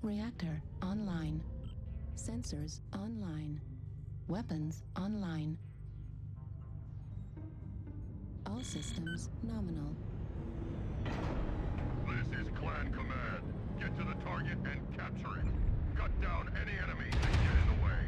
Reactor online. Sensors online. Weapons online. All systems nominal. This is Clan Command. Get to the target and capture it. Cut down any enemies that get in the way.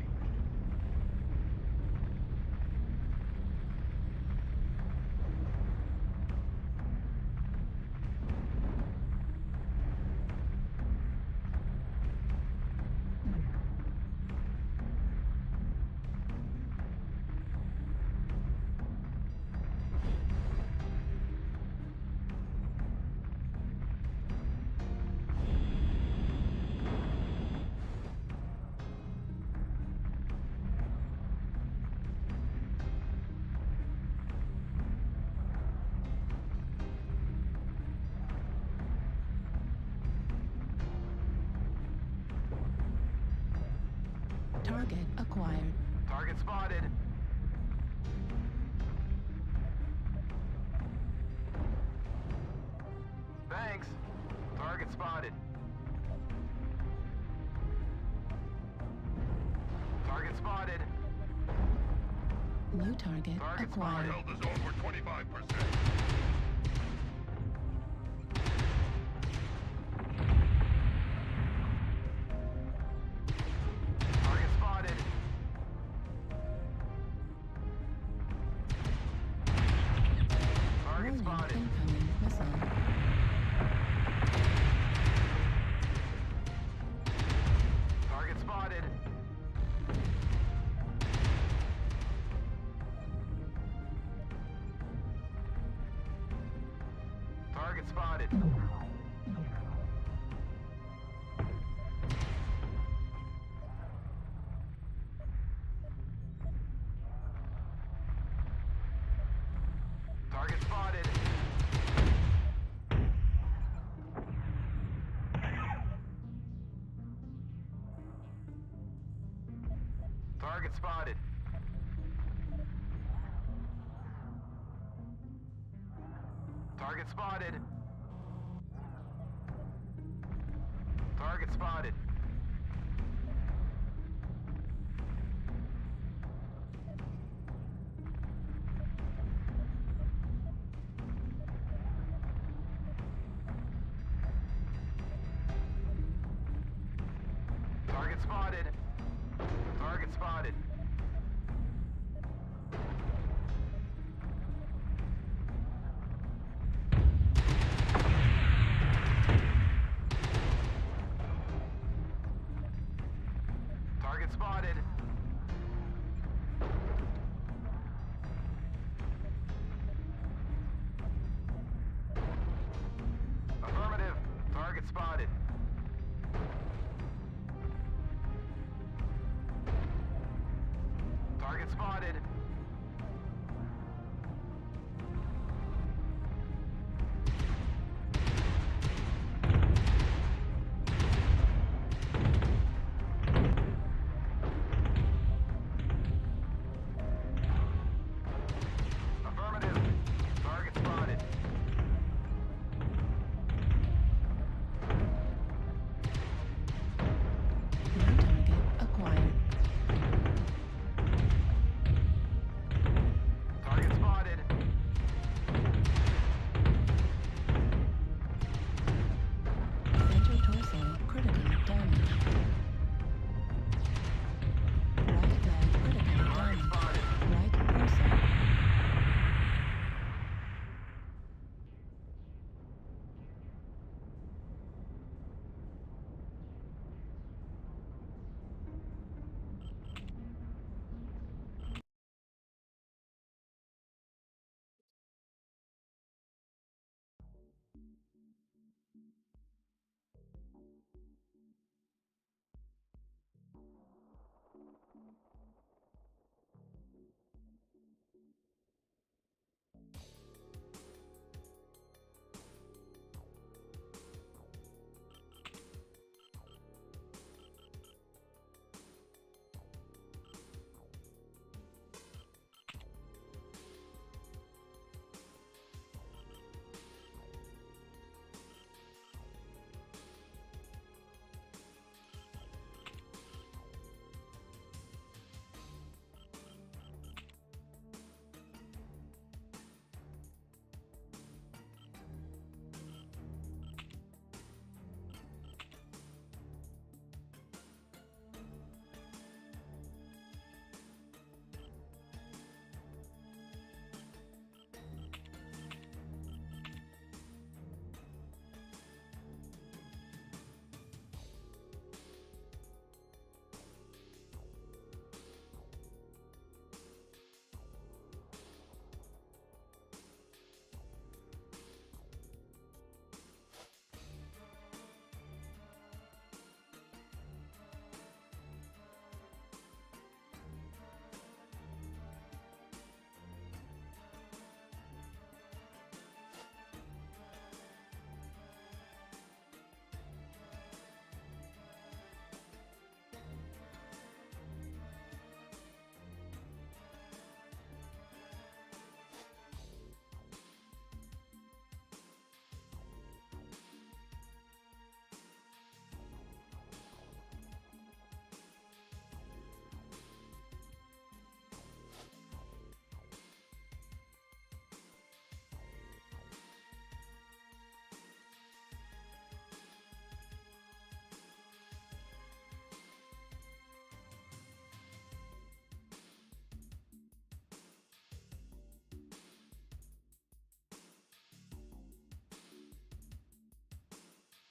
Target acquired. Target spotted. Thanks. Target spotted. Target spotted. New target Target acquired. Held the zone for 25%. Target spotted. Target Warning, spotted. incoming missile. Target spotted. Target spotted. Target spotted. Target spotted. Target spotted. Target spotted. Target spotted. Target spotted. Target spotted. Affirmative. Target spotted.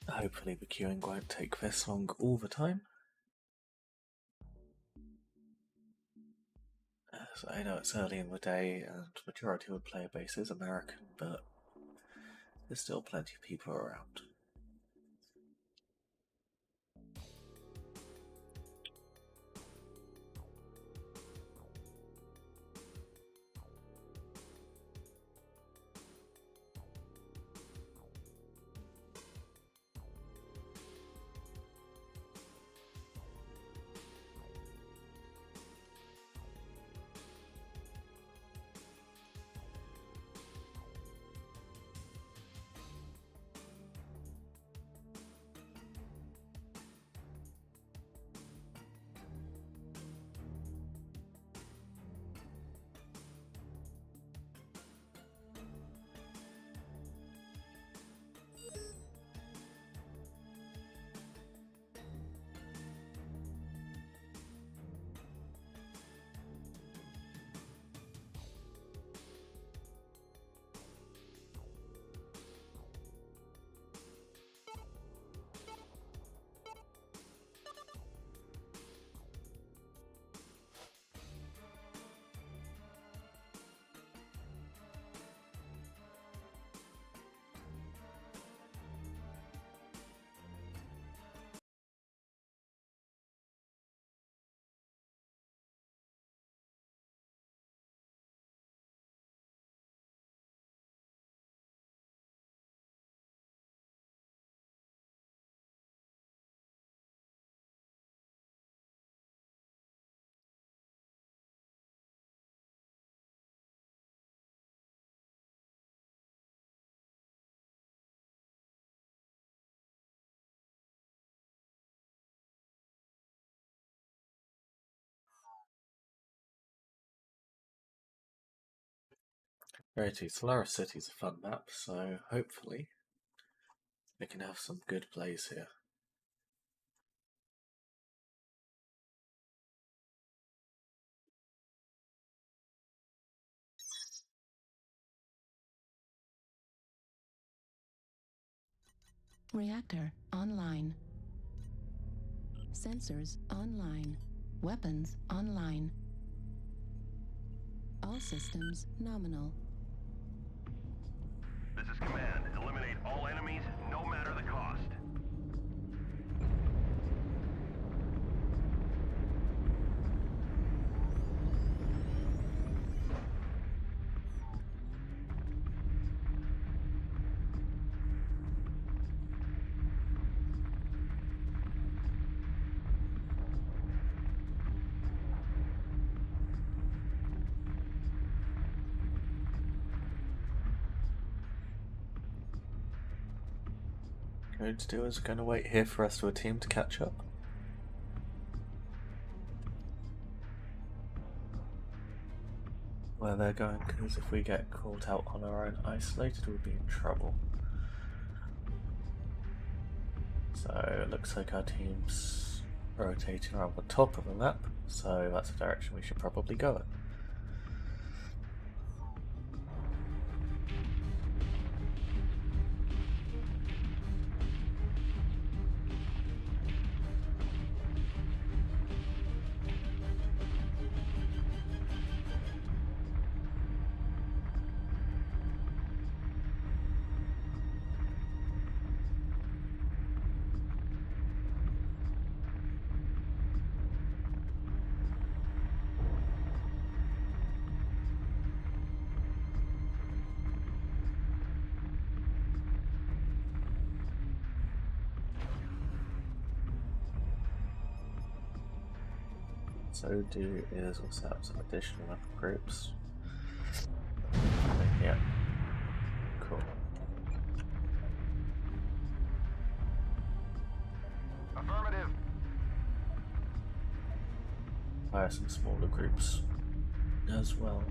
Hopefully the queuing won't take this long all the time. As I know it's early in the day and the majority of the player base is American, but there's still plenty of people around. Righty, Solaris City's a fun map, so hopefully we can have some good plays here. Reactor online. Sensors online. Weapons online. All systems nominal. This is command. Eliminate all enemies, no matter the cost. Going to do is going to wait here for the rest of the team to catch up. Where they're going, because if we get caught out on our own isolated, we'll be in trouble. So it looks like our team's rotating around the top of the map, so that's the direction we should probably go in. So do is we'll set up some additional map groups. Yeah. Cool. Affirmative. Hire some smaller groups as well.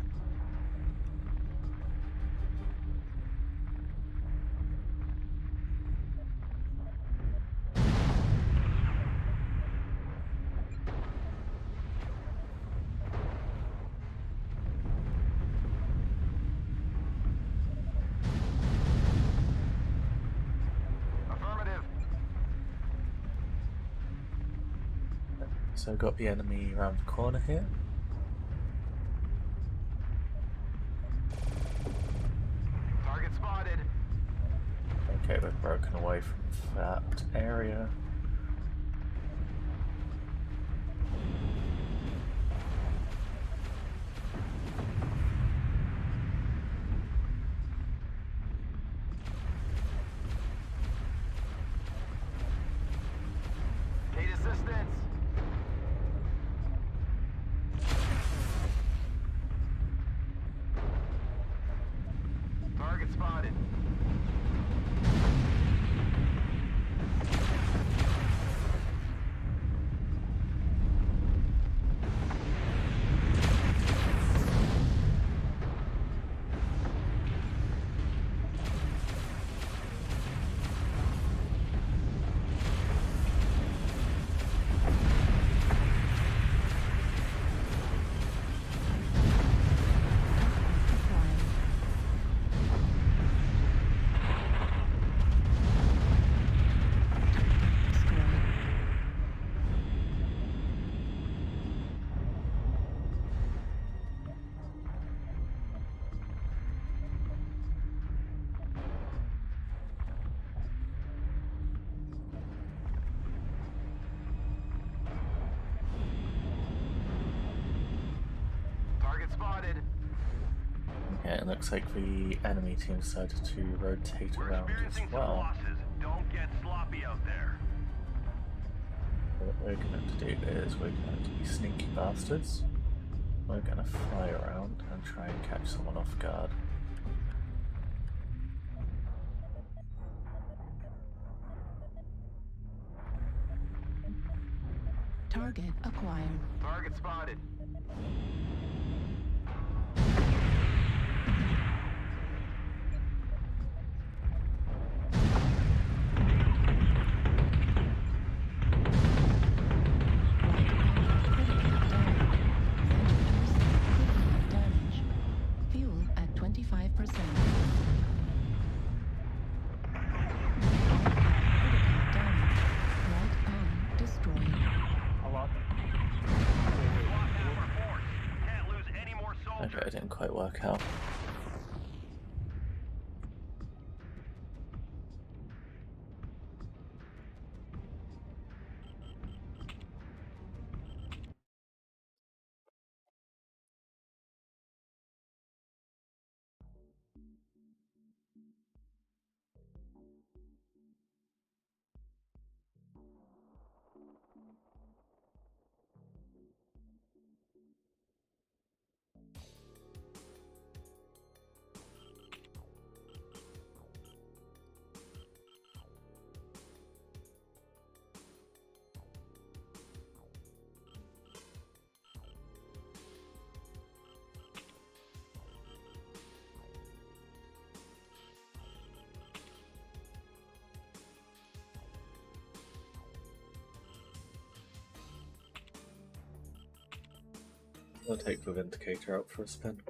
Affirmative. So got the enemy around the corner here. Target spotted. Okay, we've broken away from that area. Need assistance. Target spotted. Target spotted. Yeah, it looks like the enemy team decided to rotate We're around as experiencing some well. losses. Don't get sloppy out there. What we're going to do is we're going to be sneaky bastards. We're going to fly around and try and catch someone off guard. Target acquired. Target spotted. Damage. Fuel at 25%. Critical damage. Right arm destroyed. Can't lose any more soldiers. Okay, it didn't quite work out. I'll take the Vindicator out for a spin.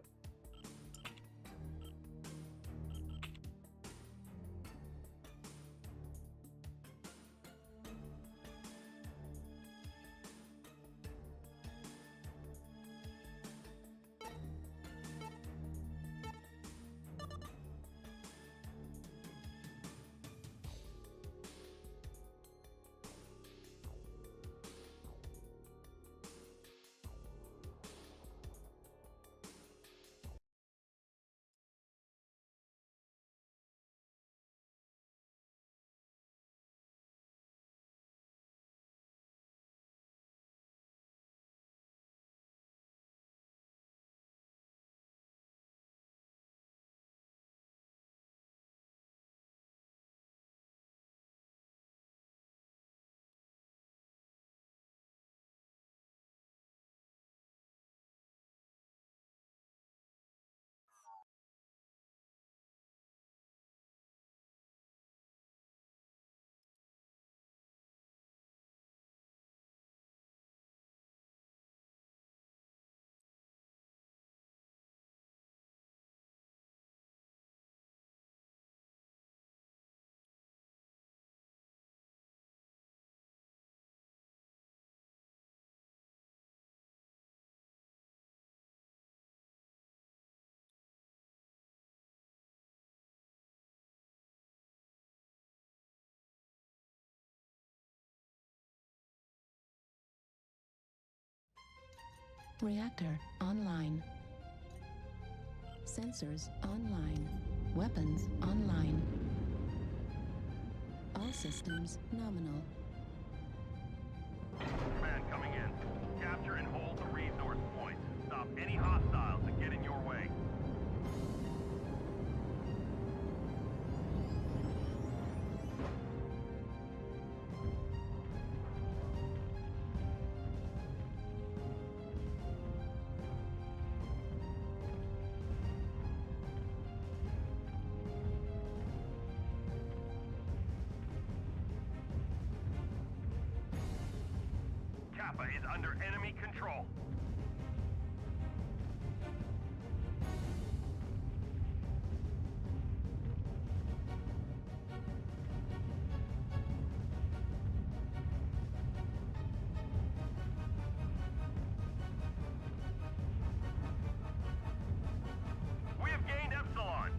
Reactor online. Sensors online. Weapons online. All systems nominal. Command coming in. Capture and hold the resource point. Stop any hostiles that get in your way. Kappa is under enemy control. We have gained Epsilon.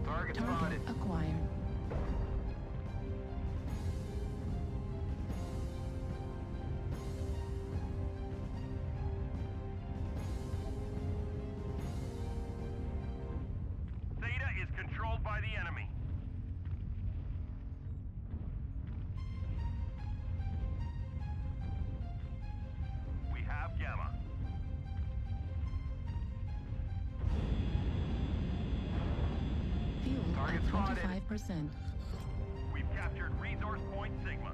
Target Target spotted. acquired. Theta is controlled by the enemy. We have Gamma. Fuel Target at spotted. 25%. We've captured resource point Sigma.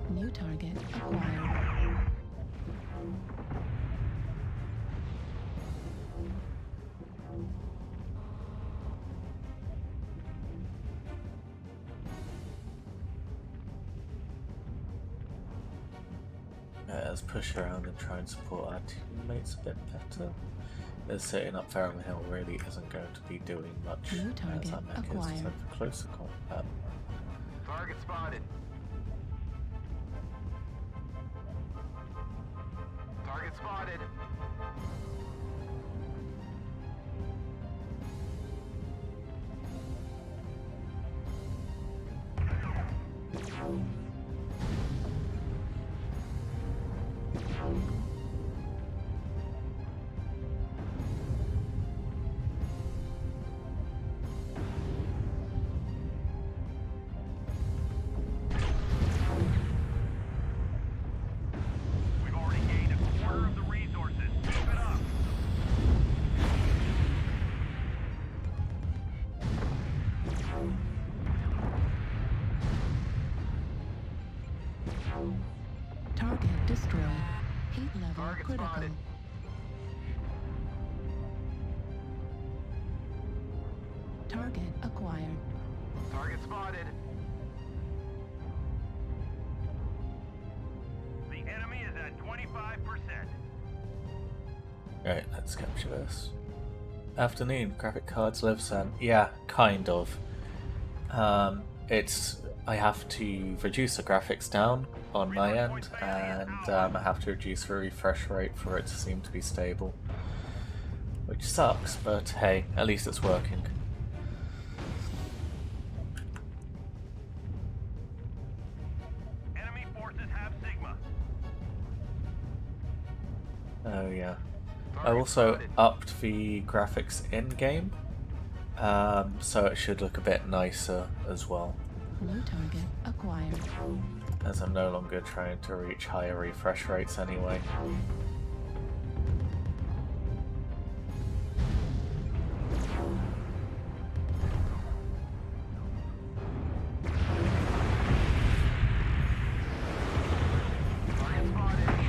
New target acquired. Let's push around and try and support our teammates a bit better. As setting up Fair on the Hill really isn't going to be doing much New as target our mech is acquired. designed for closer combat. Target spotted. Target spotted. We've already gained a quarter of the resources. Keep it up. Target destroyed. Heat level Target critical. spotted. Target acquired. Target spotted. The enemy is at 25%. Right, let's capture this. Afternoon, graphic cards live san. Yeah, kind of. I have to reduce the graphics down on my end, and I have to reduce the refresh rate for it to seem to be stable. Which sucks, but hey, at least it's working. Enemy forces have Sigma. Oh yeah. I Target also spotted. upped the graphics in-game, so it should look a bit nicer as well, New target acquired. as I'm no longer trying to reach higher refresh rates anyway. Target spotted.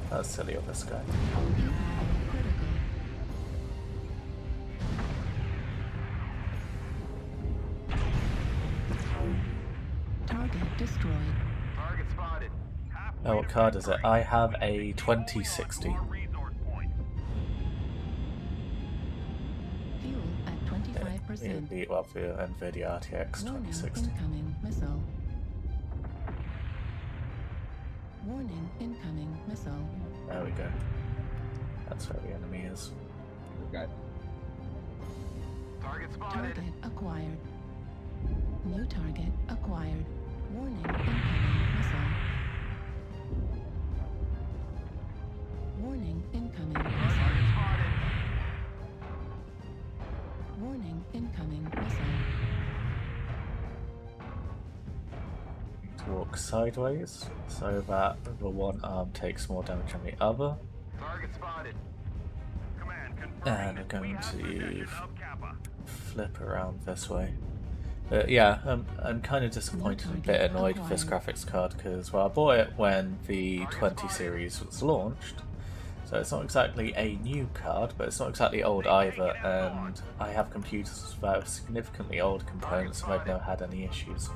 That's silly of this guy. Heat level critical. Target destroyed. Target spotted. Oh, what card is it? I have a 2060. Fuel at 25%. The NVIDIA RTX Warning, 2060. incoming missile. Warning, incoming missile. There we go. That's where the enemy is. Okay. Target spotted. Target acquired. New target acquired. Warning, incoming missile. Warning, incoming missile. Target spotted. Warning, incoming missile. To walk sideways so that the one arm takes more damage than the other. Target spotted. And we're going to flip around this way. Yeah, I'm kind of disappointed and a bit annoyed with this graphics card because, well, I bought it when the 20 series was launched, so it's not exactly a new card, but it's not exactly old either, and I have computers that have significantly old components and I've never had any issues.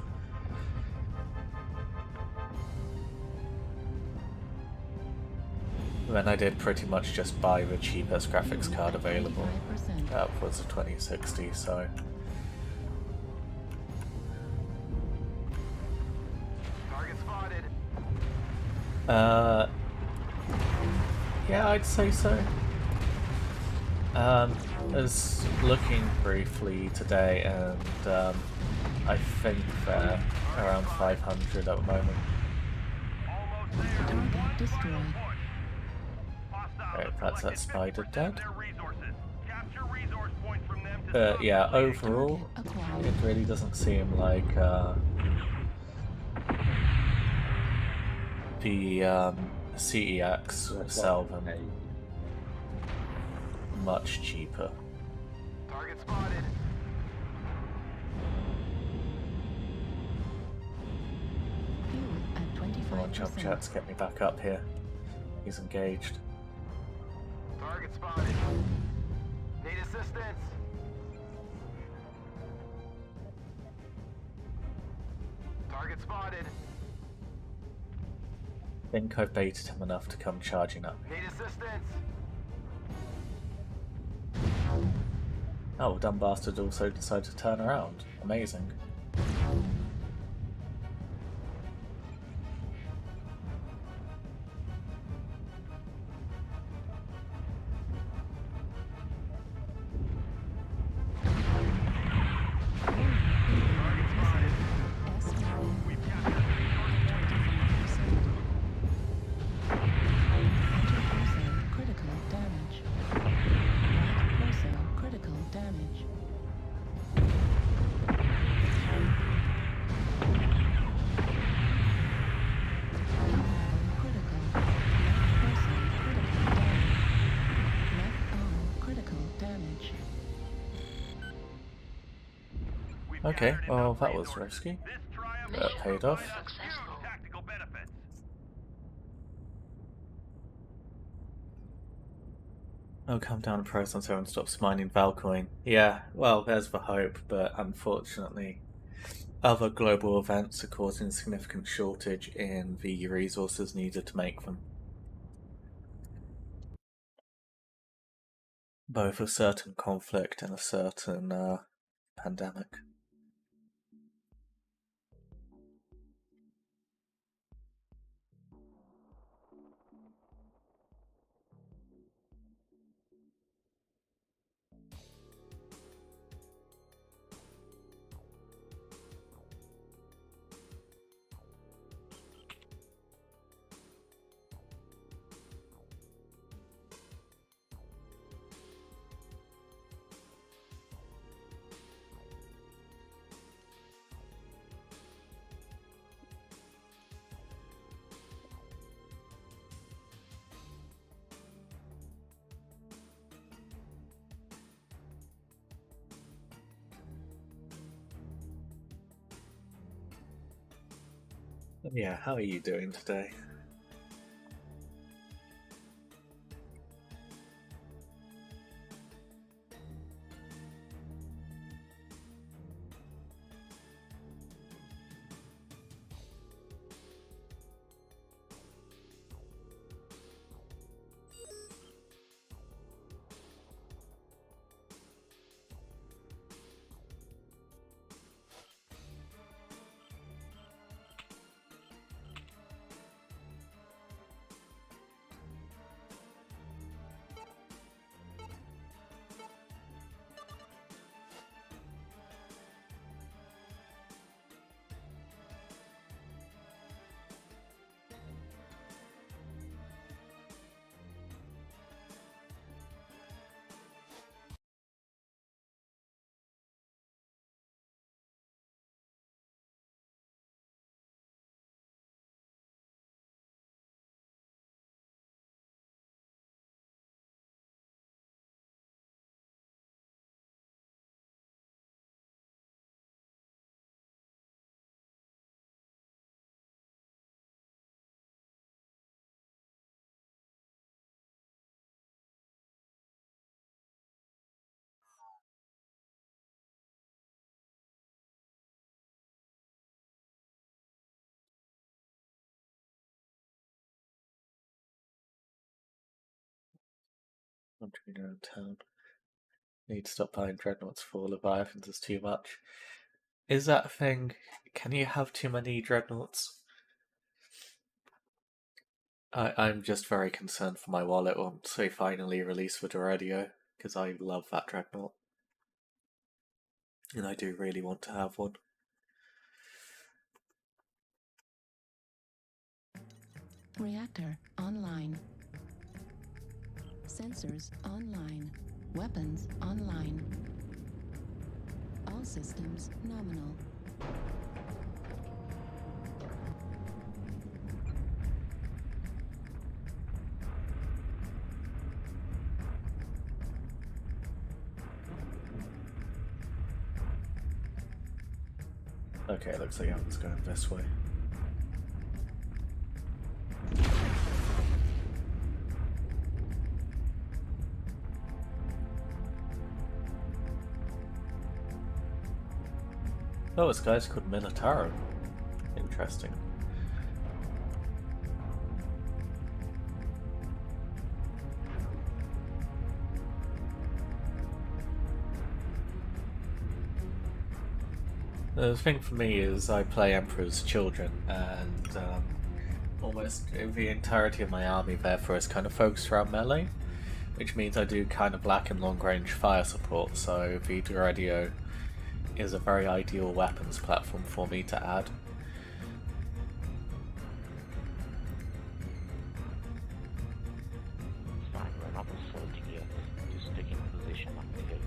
Then I did pretty much just buy the cheapest graphics card available. That was a 2060, so... Target spotted. Yeah, I'd say so. I was looking briefly today, and I think they're around 500 at the moment. Target destroyed. Right, that's that spider dead. But yeah, overall, it really doesn't seem like the CEX would sell them much cheaper. Target spotted. Fuel at 25%. Come on, jump jets, get me back up here. He's engaged. Target spotted. Need assistance. Target spotted. Think I've baited him enough to come charging up. Need assistance. Oh, dumb bastard also decided to turn around. Amazing. Okay, well that was risky. That paid off. Oh, come down, price on 7 stops mining Valcoin. Yeah, well, there's the hope, but unfortunately, other global events are causing a significant shortage in the resources needed to make them. Both a certain conflict and a certain pandemic. Yeah, how are you doing today? Wandering around town. Need to stop buying dreadnoughts for Leviathans, is too much. Is that a thing? Can you have too many dreadnoughts? I'm just very concerned for my wallet once they finally release the Radio, because I love that dreadnought. And I do really want to have one. Reactor online. Sensors online. Weapons online. All systems nominal. Okay, looks like everyone's going this way. Oh, this guy's called Minotauro. Interesting. The thing for me is I play Emperor's Children, and almost the entirety of my army therefore is kind of focused around melee, which means I do kind of lack in long-range fire support, so the Radio is a very ideal weapons platform for me to add. Fine, we're not assaulting yet. Just taking position up the hill.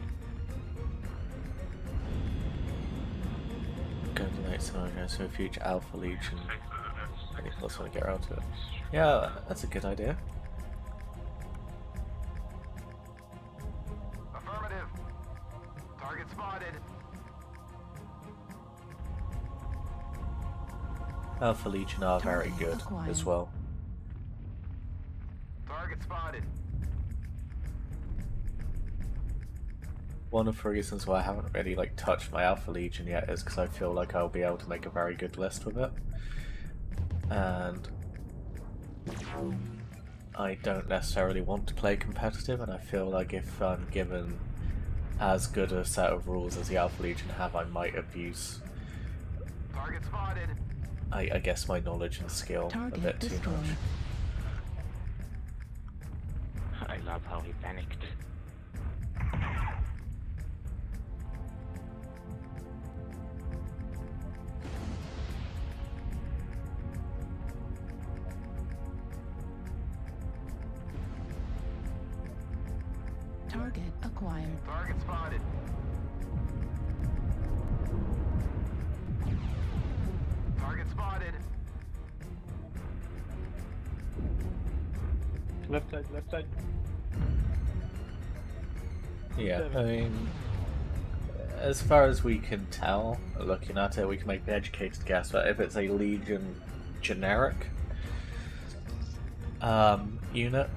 Go to the next scenario, so a future Alpha Legion. Any plus want to get around to it. Yeah, that's a good idea. Affirmative. Target spotted. Alpha Legion are very good as well. Target spotted. One of the reasons why I haven't really touched my Alpha Legion yet is because I feel like I'll be able to make a very good list with it. And I don't necessarily want to play competitive, and I feel like if I'm given as good a set of rules as the Alpha Legion have, I might abuse, Target spotted. I guess, my knowledge and skill a bit too much. I love how he panicked. Target acquired. Target spotted. Target spotted. Left side, left side. Yeah, I mean, as far as we can tell, looking at it, we can make the educated guess, but if it's a Legion generic unit,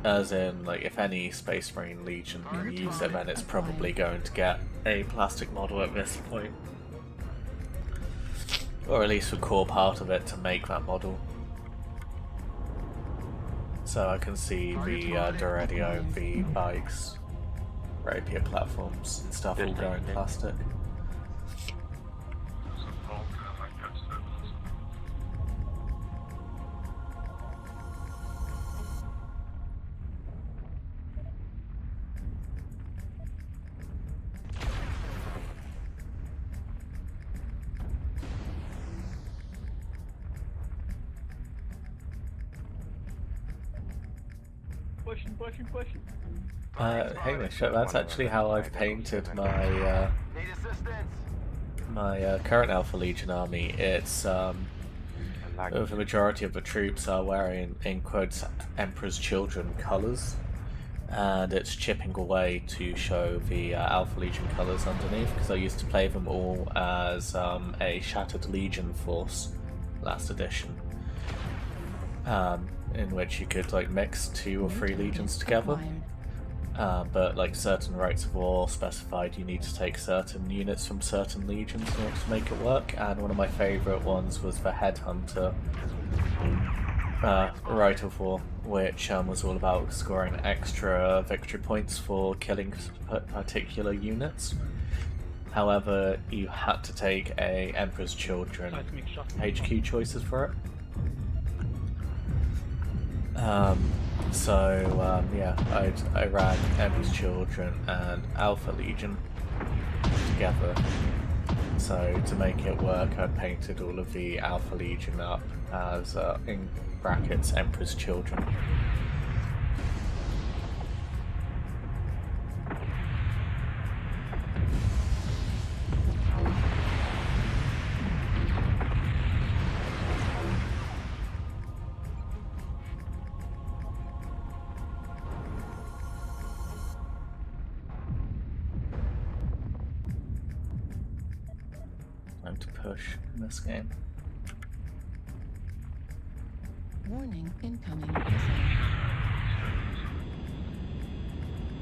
as in, if any Space Marine Legion can use it, then it's probably going to get a plastic model at this point. Or at least a core part of it to make that model. So I can see the Doradio, the bikes, rapier platforms and stuff all going plastic. Pushing. Hamish, that's actually how I've painted my Need assistance. my current Alpha Legion army. It's the majority of the troops are wearing, in quotes, Emperor's Children colours, and it's chipping away to show the Alpha Legion colours underneath, because I used to play them all as a Shattered Legion force last edition, in which you could mix 2 or 3 legions together. But certain rights of war specified you need to take certain units from certain legions in order to make it work, and one of my favourite ones was the Headhunter, Right of War, which was all about scoring extra victory points for killing particular units. However, you had to take a Emperor's Children Seismic shock. HQ choices for it. Yeah, I ran Emperor's Children and Alpha Legion together. So to make it work, I painted all of the Alpha Legion up as, in brackets, Emperor's Children. Time to push in this game. Warning, incoming missile.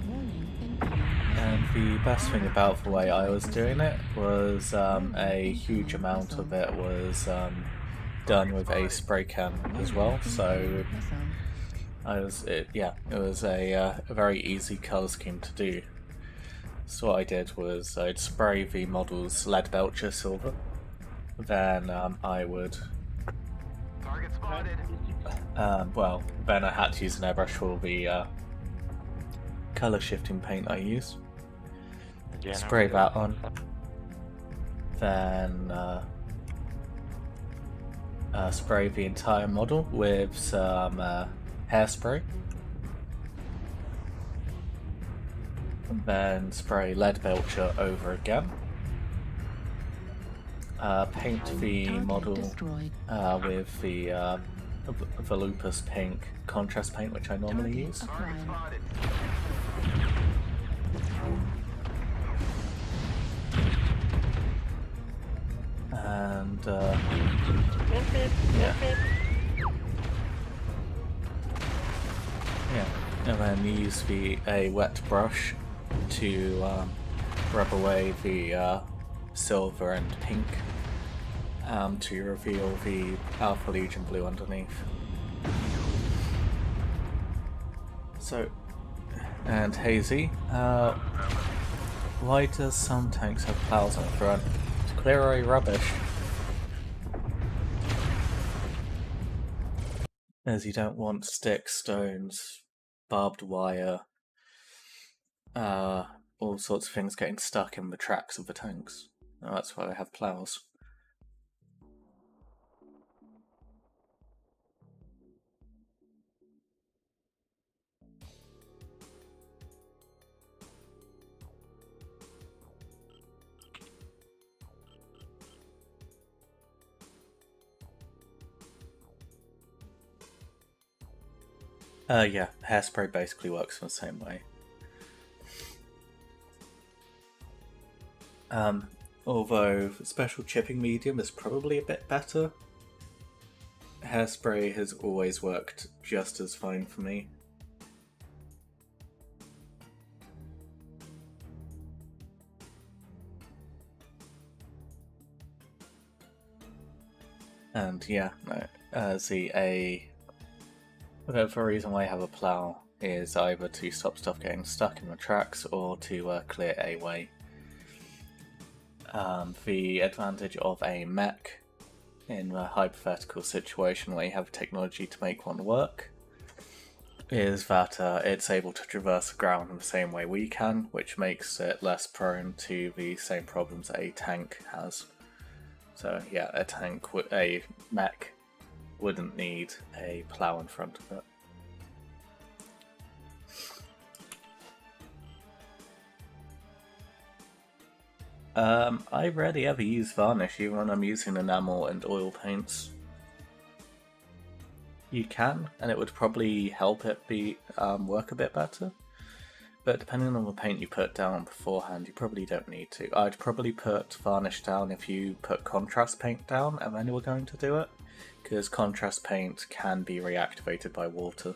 Warning, incoming missile. And the best thing about the way I was doing it was a huge amount of it was done with a spray can as well. So it was a very easy colour scheme to do. So what I did was I'd spray the models lead belcher silver, then I would Target spotted. then I had to use an airbrush for the colour shifting paint I use. Spray that on, then spray the entire model with some hairspray, and then spray lead belcher over again. Paint the Target model destroyed. with the Volupus pink contrast paint, which I normally Target use. Target acquired. spotted. And and then use a wet brush to rub away the silver and pink to reveal the Alpha Legion blue underneath. So, and Hazy, why does some tanks have plows on the front? To clear away rubbish. As you don't want sticks, stones, barbed wire, all sorts of things getting stuck in the tracks of the tanks. And that's why they have plows. Yeah, hairspray basically works in the same way. Although special chipping medium is probably a bit better, hairspray has always worked just as fine for me. And yeah, the reason why I have a plough is either to stop stuff getting stuck in the tracks or to clear a way. The advantage of a mech in a hypothetical situation where you have technology to make one work is that it's able to traverse the ground in the same way we can, which makes it less prone to the same problems a tank has. So yeah, a mech wouldn't need a plough in front of it. I rarely ever use varnish, even when I'm using enamel and oil paints. You can, and it would probably help it work a bit better. But depending on the paint you put down beforehand, you probably don't need to. I'd probably put varnish down if you put contrast paint down and then you were going to do it, because contrast paint can be reactivated by water.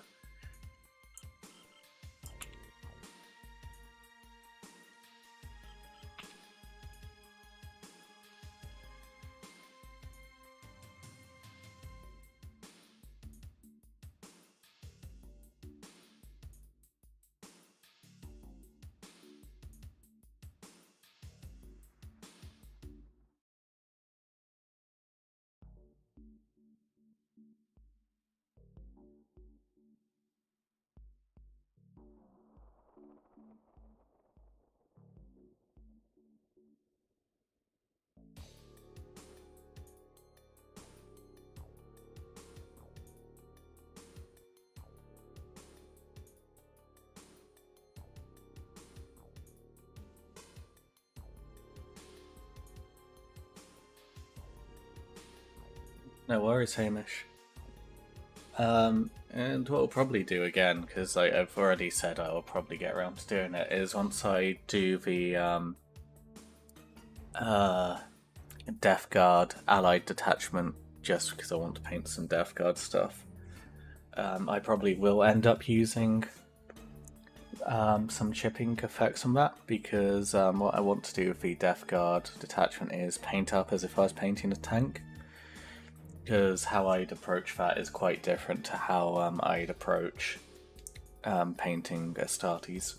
No worries, Hamish. And what I'll probably do again, because I've already said I will probably get around to doing it, is once I do the Death Guard Allied Detachment, just because I want to paint some Death Guard stuff, I probably will end up using some chipping effects on that, because what I want to do with the Death Guard Detachment is paint up as if I was painting a tank. Because how I'd approach that is quite different to how I'd approach painting Astartes.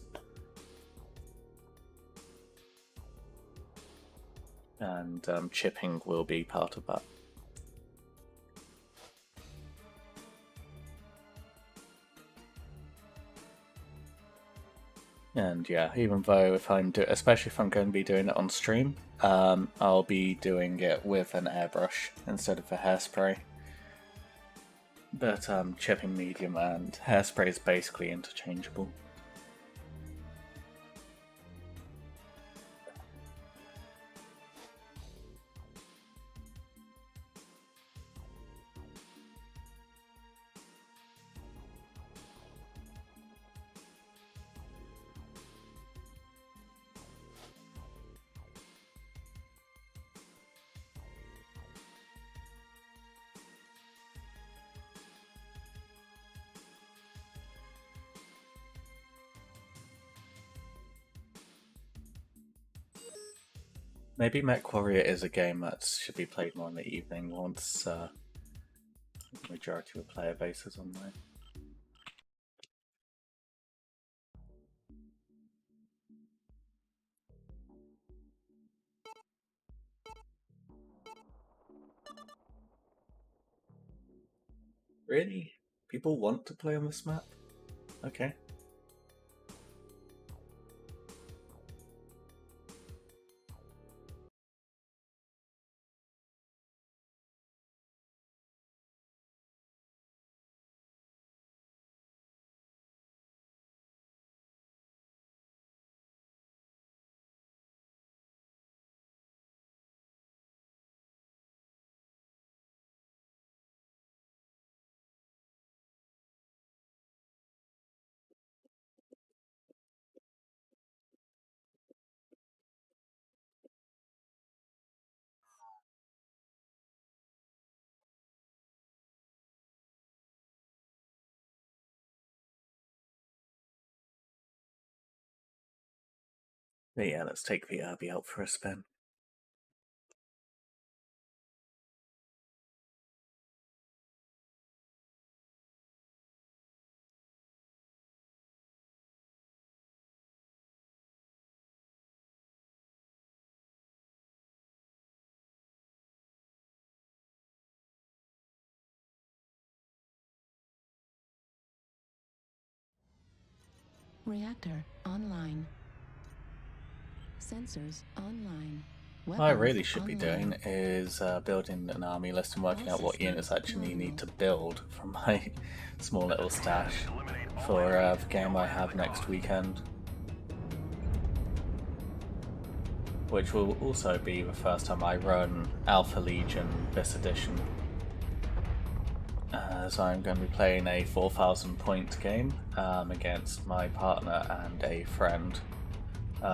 And chipping will be part of that. And yeah, even though especially if I'm going to be doing it on stream, I'll be doing it with an airbrush instead of a hairspray. But chipping medium and hairspray is basically interchangeable. Maybe Mechwarrior is a game that should be played more in the evening once the majority of the player base is online. Really? People want to play on this map? Okay. But yeah, let's take the Irby out for a spin. Reactor online. Sensors online. What I really Weapons should be online. doing is building an army list and working out what units I actually need to build from my small little stash for the game I have next weekend. Which will also be the first time I run Alpha Legion this edition. So I'm going to be playing a 4,000 point game against my partner and a friend.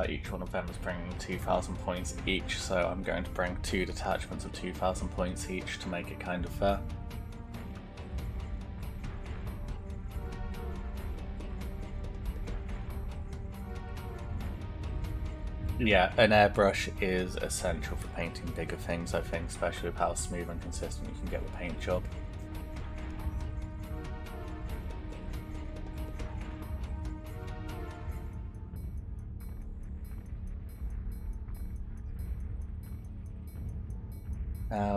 Each one of them is bringing 2,000 points each, so I'm going to bring 2 detachments of 2,000 points each to make it kind of fair. Yeah, an airbrush is essential for painting bigger things, I think, especially with how smooth and consistent you can get the paint job.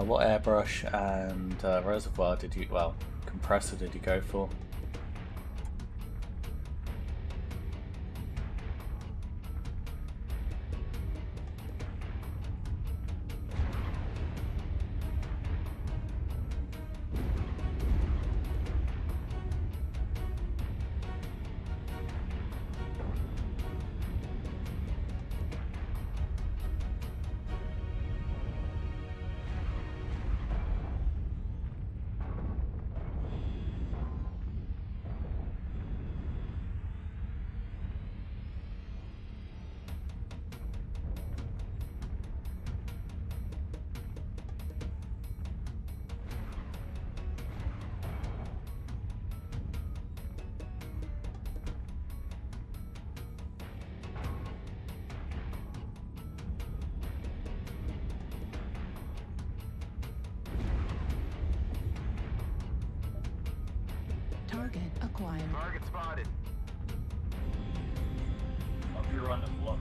What airbrush and reservoir compressor did you go for? target acquired. Target spotted. Up here on the bluff.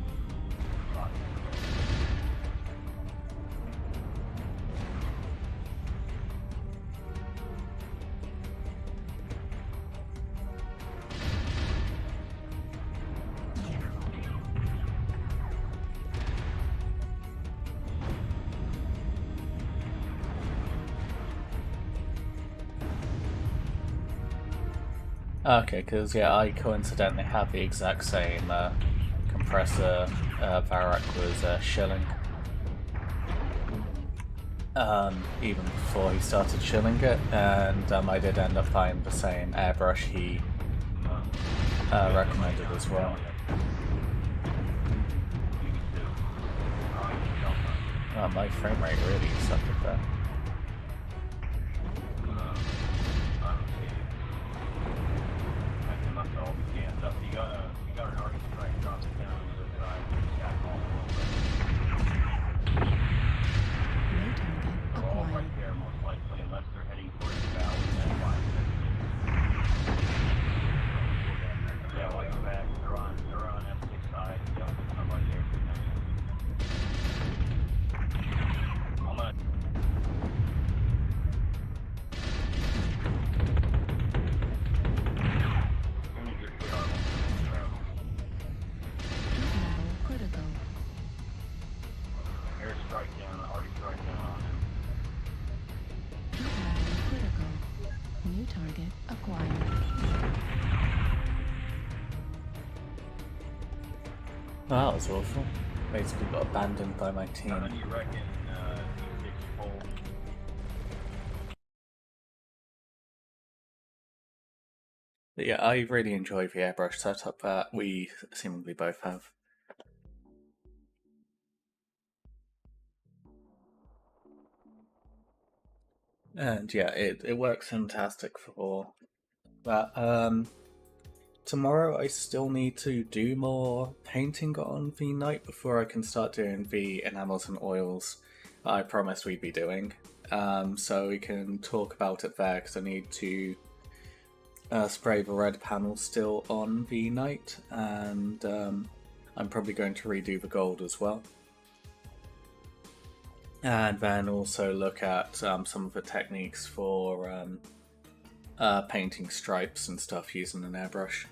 Okay, because yeah, I coincidentally have the exact same compressor Varrock was shilling. Even before he started shilling it, and I did end up buying the same airbrush he recommended as well. My frame rate really suffered there. New target acquired. Heat level critical. Heat level critical. New target acquired. Well, that was awful. Basically got abandoned by my team. But yeah, I really enjoy the airbrush setup that we seemingly both have. And yeah, it works fantastic for that. Tomorrow I still need to do more painting on the night before I can start doing the enamels and oils that I promised we'd be doing. So we can talk about it there, because I need to spray the red panel still on the night, and I'm probably going to redo the gold as well. And then also look at some of the techniques for painting stripes and stuff using an airbrush.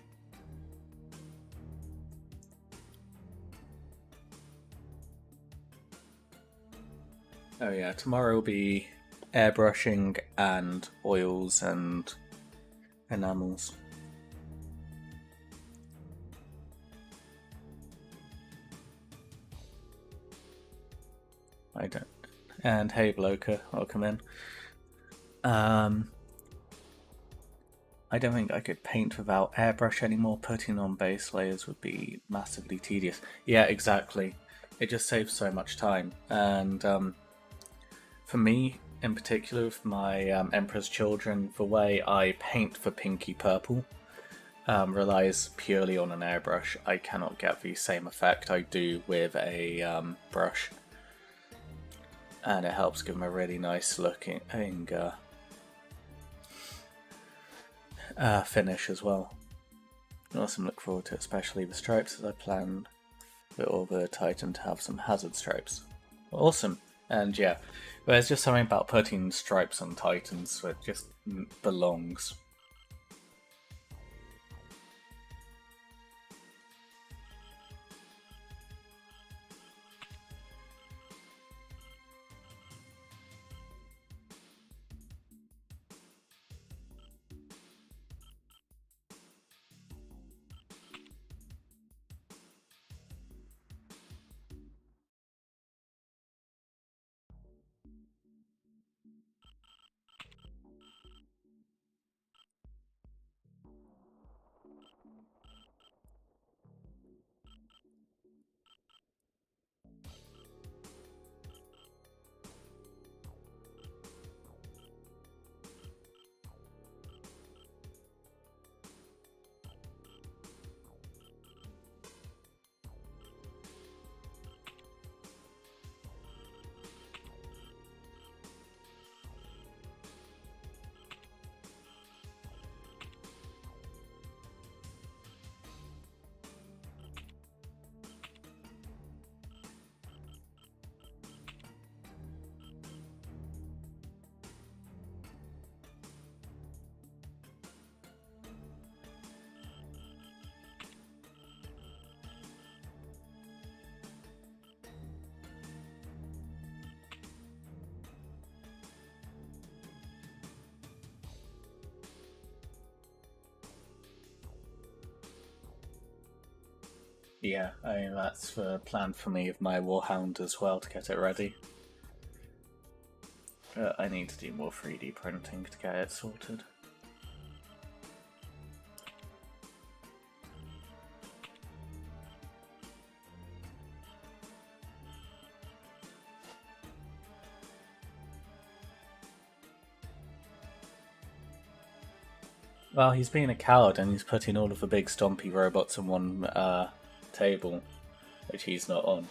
Oh yeah, tomorrow will be airbrushing and oils and enamels. I don't. And hey Bloker, welcome in. I don't think I could paint without airbrush anymore. Putting on base layers would be massively tedious. Yeah, exactly. It just saves so much time. And for me, in particular, with my Emperor's Children, the way I paint the pinky purple relies purely on an airbrush. I cannot get the same effect I do with a brush. And it helps give them a really nice looking finish as well. Awesome, look forward to it, especially the stripes, as I plan with all the Titan to have some hazard stripes. Awesome. And yeah, there's just something about putting stripes on Titans that just belongs. Yeah, I mean, that's the plan for me of my Warhound as well, to get it ready. I need to do more 3D printing to get it sorted. Well, he's being a coward and he's putting all of the big stompy robots on one table, which he's not on.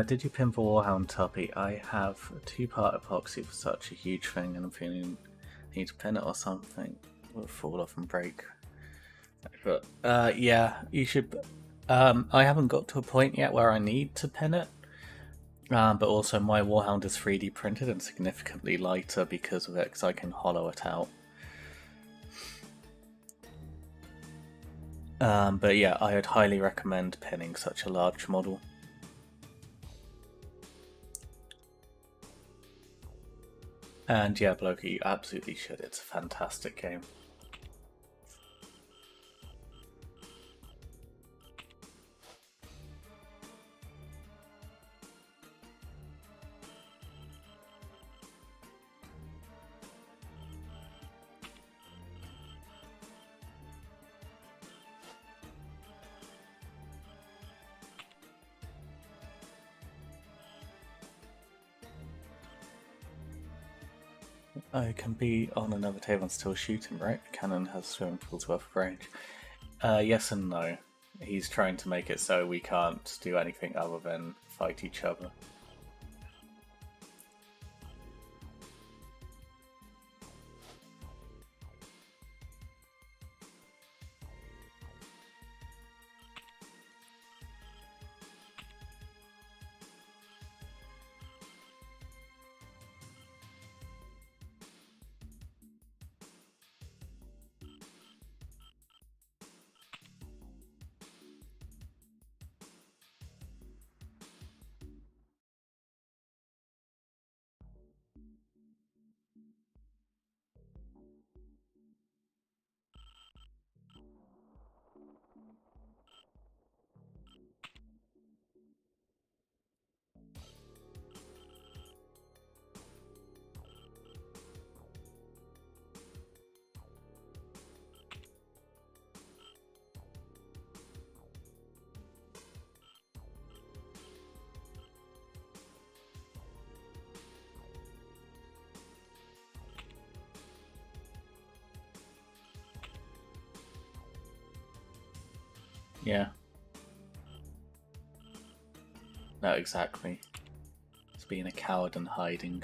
Did you pin for Warhound, Tuppy? I have a 2-part epoxy for such a huge thing, and I'm feeling I need to pin it or something. It will fall off and break. But yeah, you should. I haven't got to a point yet where I need to pin it. But also my Warhound is 3D printed and significantly lighter because of it, because I can hollow it out. But yeah, I would highly recommend pinning such a large model. And yeah, Bloker, you absolutely should. It's a fantastic game. I can be on another table and still shoot him, right? The cannon has swimming pool's worth of range. Yes and no. He's trying to make it so we can't do anything other than fight each other. Yeah. No, exactly. It's being a coward and hiding.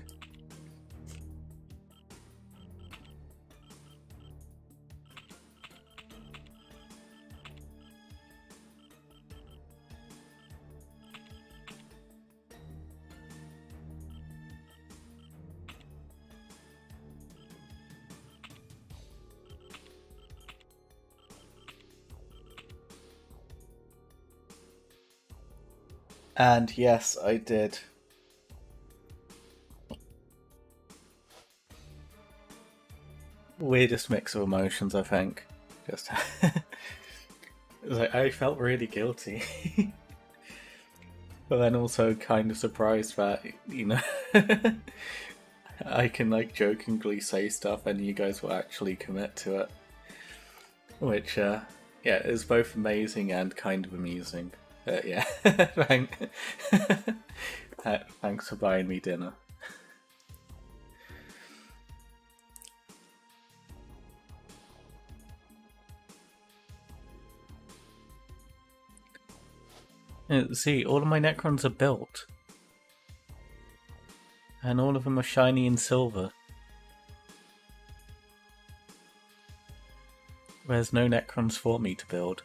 And yes, I did. Weirdest mix of emotions, I think. Just it was like I felt really guilty. But then also kind of surprised that, you know, I can like jokingly say stuff and you guys will actually commit to it. Which, yeah, is both amazing and kind of amusing. Yeah, thanks for buying me dinner. See, all of my Necrons are built. And all of them are shiny and silver. There's no Necrons for me to build.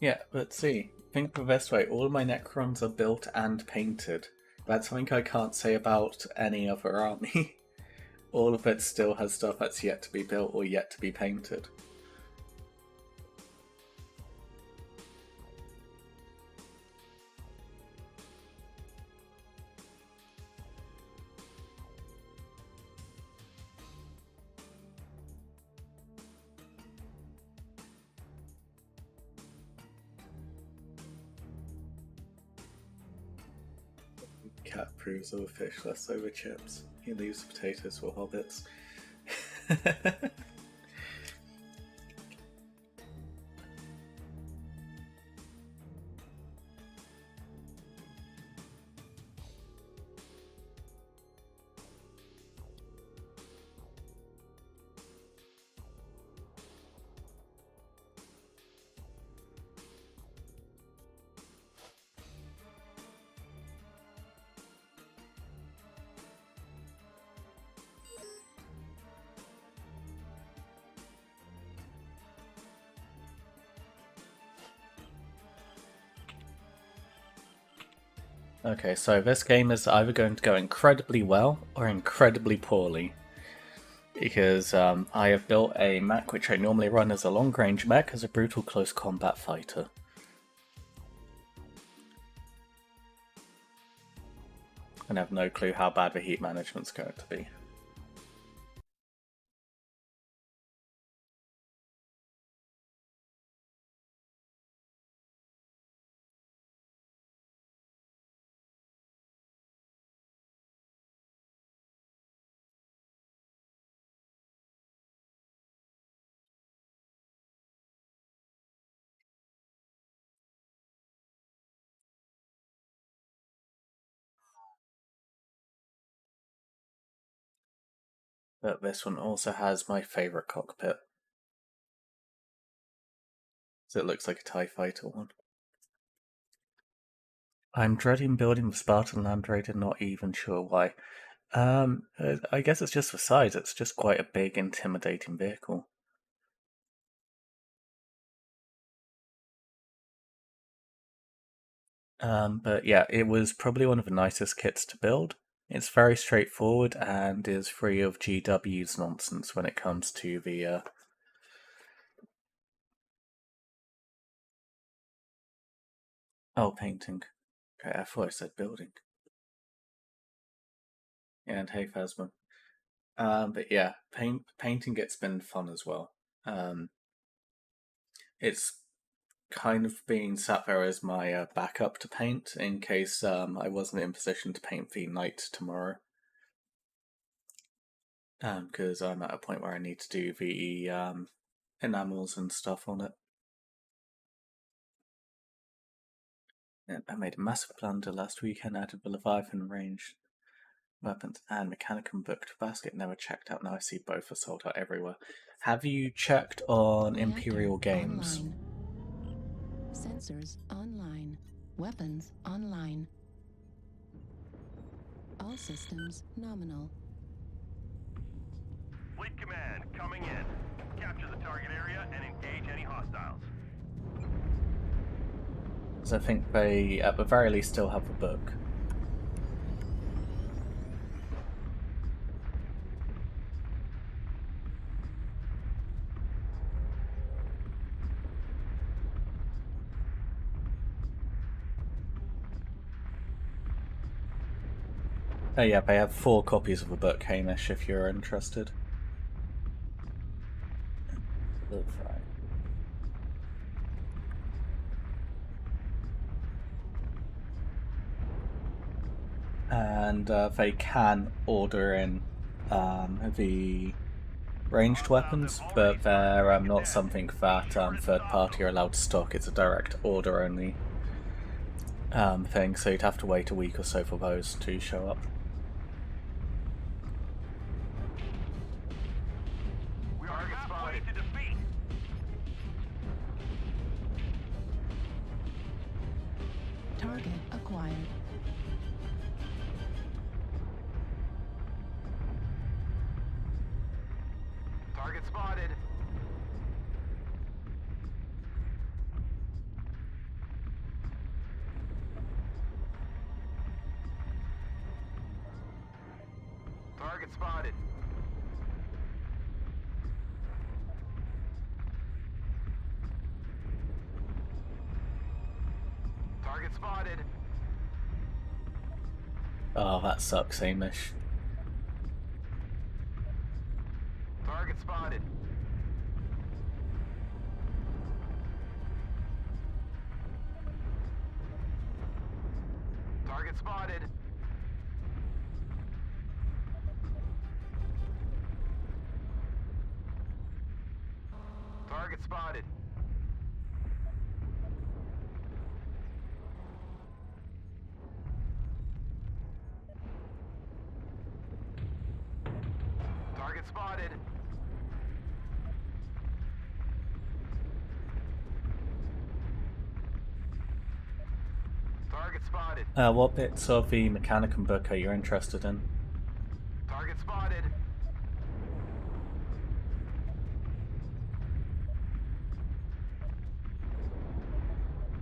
Yeah, but see, think the best way, all of my Necrons are built and painted. That's something I can't say about any other army. All of it still has stuff that's yet to be built or yet to be painted. Cat proves of a fish less over chips. He leaves potatoes for hobbits. Okay, so this game is either going to go incredibly well or incredibly poorly. Because I have built a mech which I normally run as a long-range mech as a brutal close combat fighter. And I have no clue how bad the heat management's going to be. But this one also has my favourite cockpit. So it looks like a TIE fighter one. I'm dreading building the Spartan Land Raider, not even sure why. I guess it's just the size, it's just quite a big, intimidating vehicle. But yeah, it was probably one of the nicest kits to build. It's very straightforward and is free of GW's nonsense when it comes to the oh, painting. Okay, I thought I said building. Yeah, and hey, Phasma. But yeah, painting it's been fun as well. It's kind of being sat there as my backup to paint in case I wasn't in position to paint the knight tomorrow. Because I'm at a point where I need to do the enamels and stuff on it. And I made a massive blunder last weekend, added the Leviathan ranged weapons and Mechanicum book to basket, never checked out. Now I see both are sold out everywhere. Have you checked on Reactor Imperial Games? Online. Sensors online. Weapons online. All systems nominal. Fleet command coming in. Capture the target area and engage any hostiles. Because I think they, at the very least, still have the book. Yeah, they have 4 copies of the book, Hamish, if you're interested. Right. And they can order in the ranged weapons, but they're not something that third party are allowed to stock. It's a direct order only thing, so you'd have to wait a week or so for those to show up. We are halfway to defeat. Target acquired. Target spotted. Target spotted. Target spotted. Oh, that sucks, Hamish. Target spotted. Target spotted. Target spotted. Target spotted. Target spotted. What bits of the Mechanicum book are you interested in? Target spotted.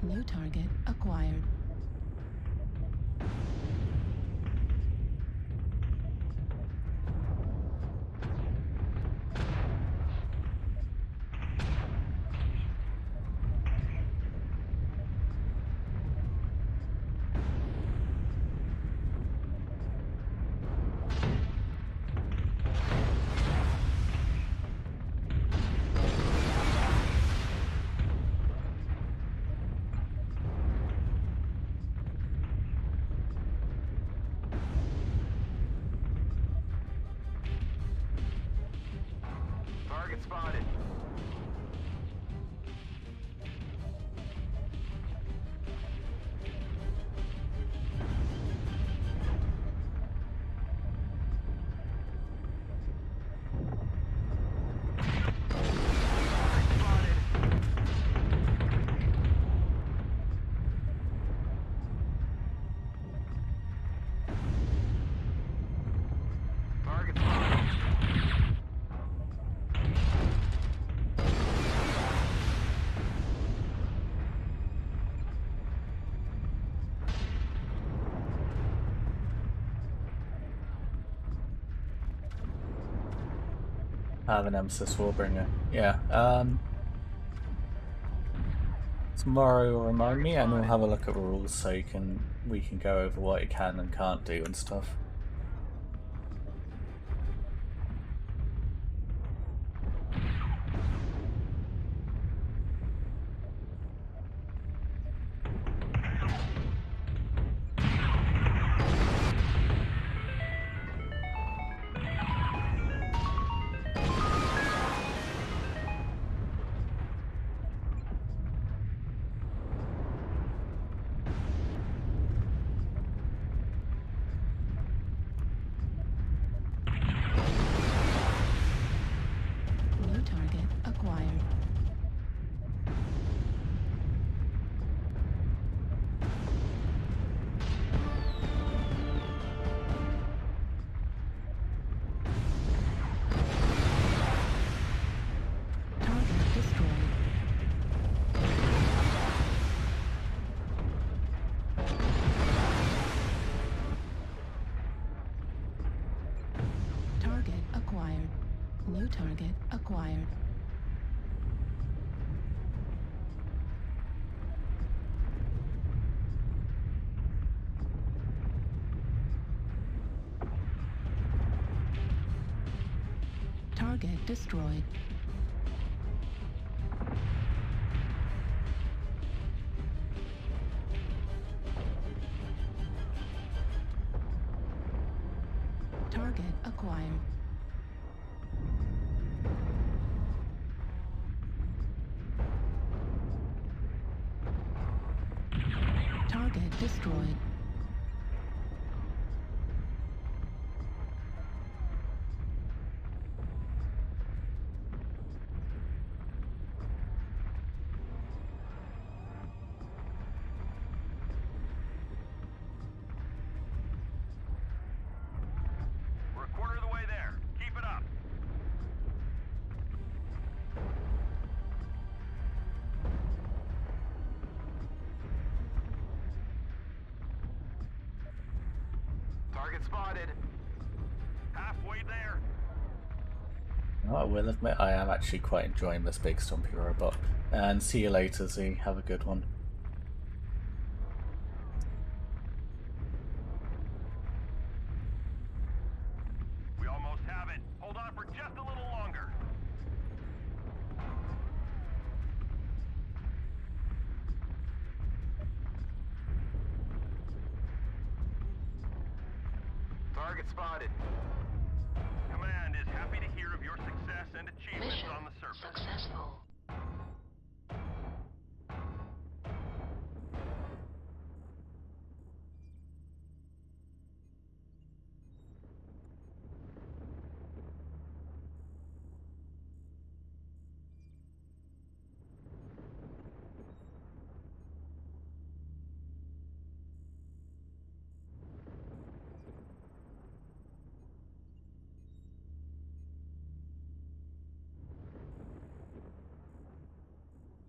New target acquired. Target spotted. Target spotted. The Nemesis Warbringer. Yeah. Tomorrow will remind me, and we'll have a look at the rules so we can go over what you can and can't do and stuff. New target acquired. Target destroyed. Target acquired. New target acquired. Target destroyed. Target acquired. Target destroyed. We're a quarter of the way there. Keep it up. Target spotted. Halfway there. I will admit I am actually quite enjoying this big stompy robot. And see you later, Z. Have a good one. We almost have it. Hold on for just a little longer. Target spotted. Command is happy to hear of your success and achievements Mission on the surface. successful.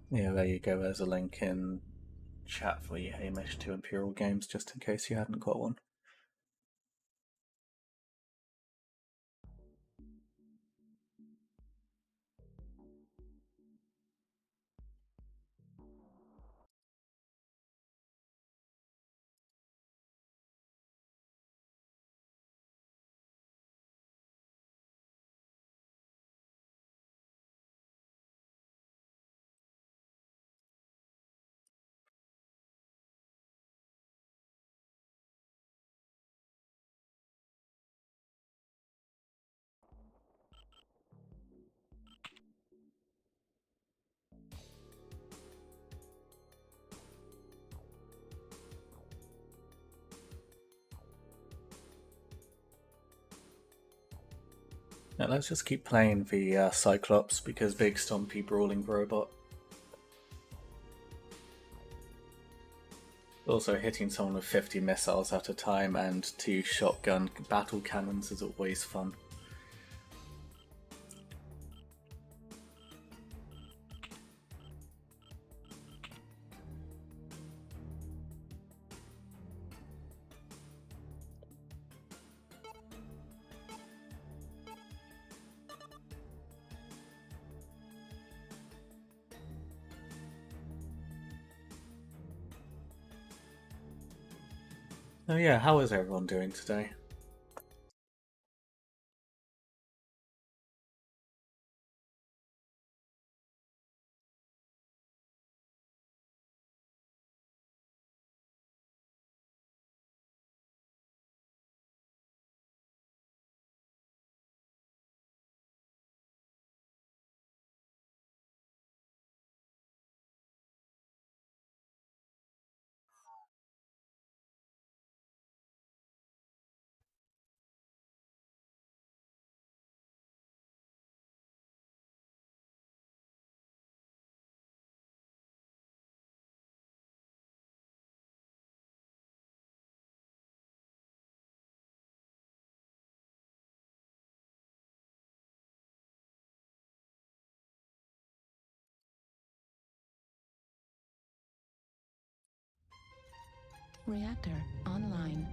Yeah, there you go. There's a link in chat for you, Hamish, to Imperial Games, just in case you hadn't got one. Now let's just keep playing the Cyclops, because big stompy brawling robot. Also, hitting someone with 50 missiles at a time and 2 shotgun battle cannons is always fun. Oh yeah, how is everyone doing today? Reactor online.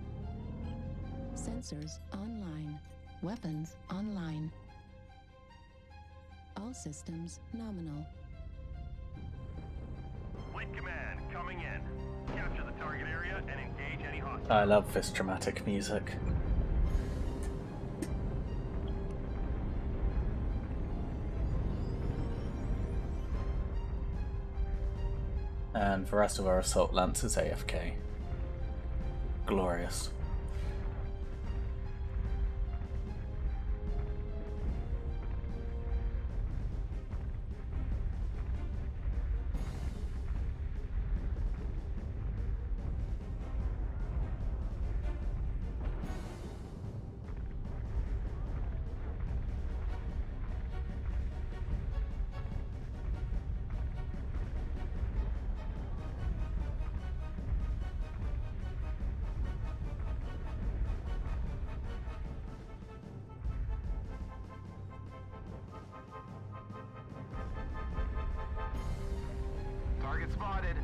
Sensors online. Weapons online. All systems nominal. Fleet command coming in. Capture the target area and engage any hostiles. I love this dramatic music. And the rest of our assault lance is AFK. Glorious. Target spotted.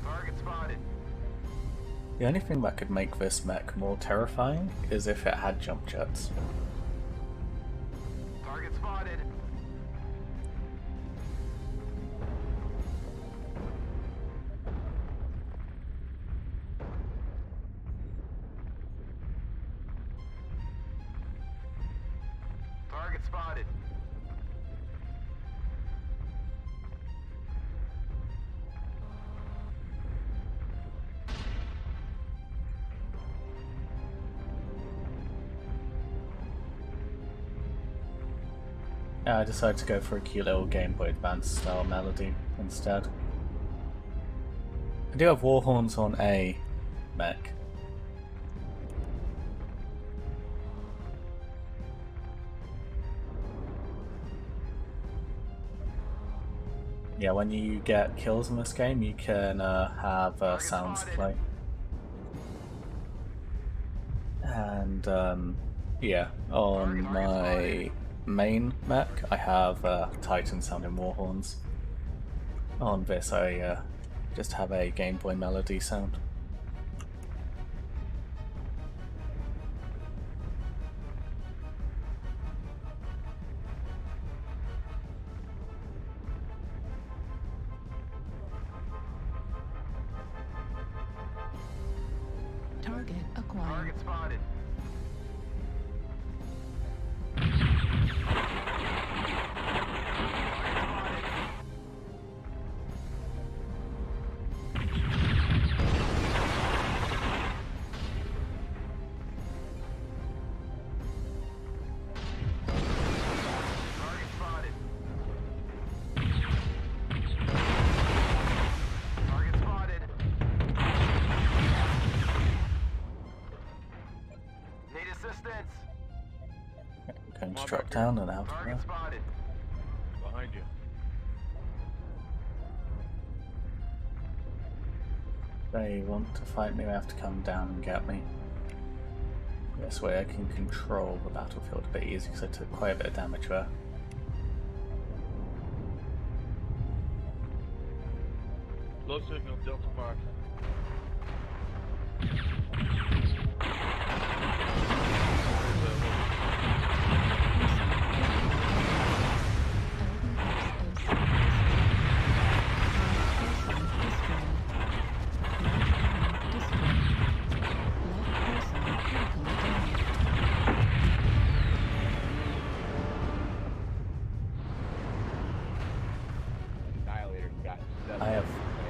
Target spotted. The only thing that could make this mech more terrifying is if it had jump jets. Target spotted. Target spotted. I decided to go for a cute little Game Boy Advance style melody instead. I do have war horns on a mech. Yeah, when you get kills in this game, you can have sounds play. And yeah, on my main mech, I have Titan sounding war horns. On this, I just have a Game Boy melody sound. Target acquired. Target spotted. Target spotted. Target spotted. Need assistance. Going to drop down and out of Target there. spotted. Behind you. If they want to fight me, they have to come down and get me. This way I can control the battlefield a bit easier because I took quite a bit of damage there. Low signal, Delta 5.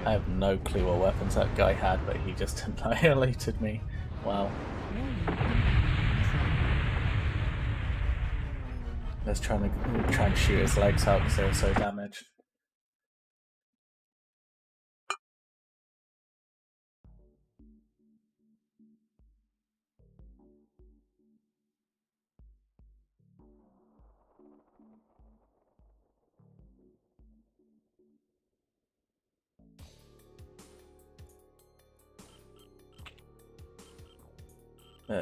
I have no clue what weapons that guy had, but he just annihilated me. Wow. Let's try and shoot his legs out because they were so damaged.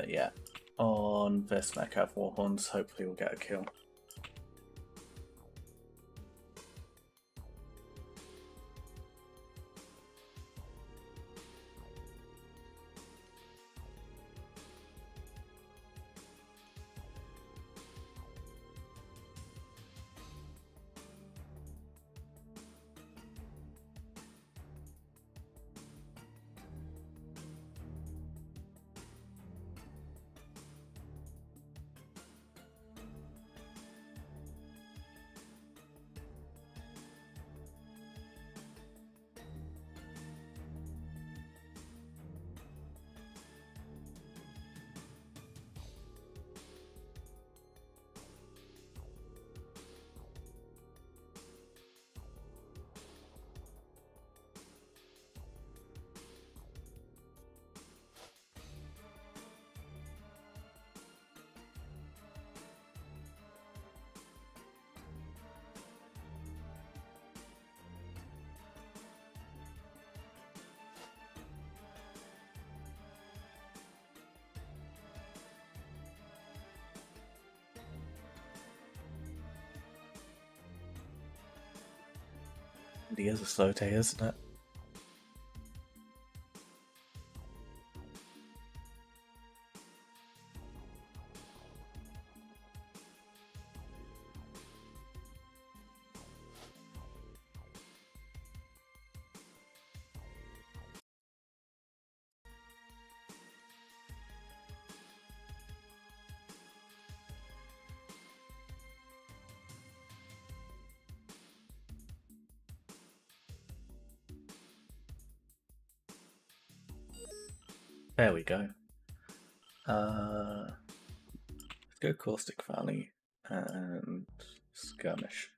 Yeah, on this mech I have Warhorns, hopefully we'll get a kill. It is a slow day, isn't it? There we go. Let's go Caustic Valley and Skirmish.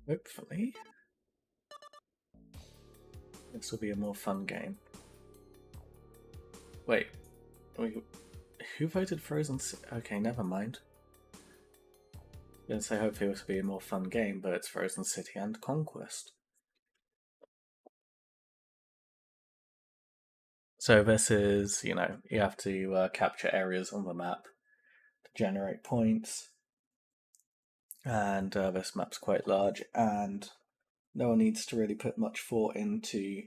Hopefully, this will be a more fun game. Wait, who voted Frozen? Okay, never mind. I'm going to say hopefully this will be a more fun game, but it's Frozen City and Conquest. So this is, you know, you have to capture areas on the map to generate points. And this map's quite large, and no one needs to really put much thought into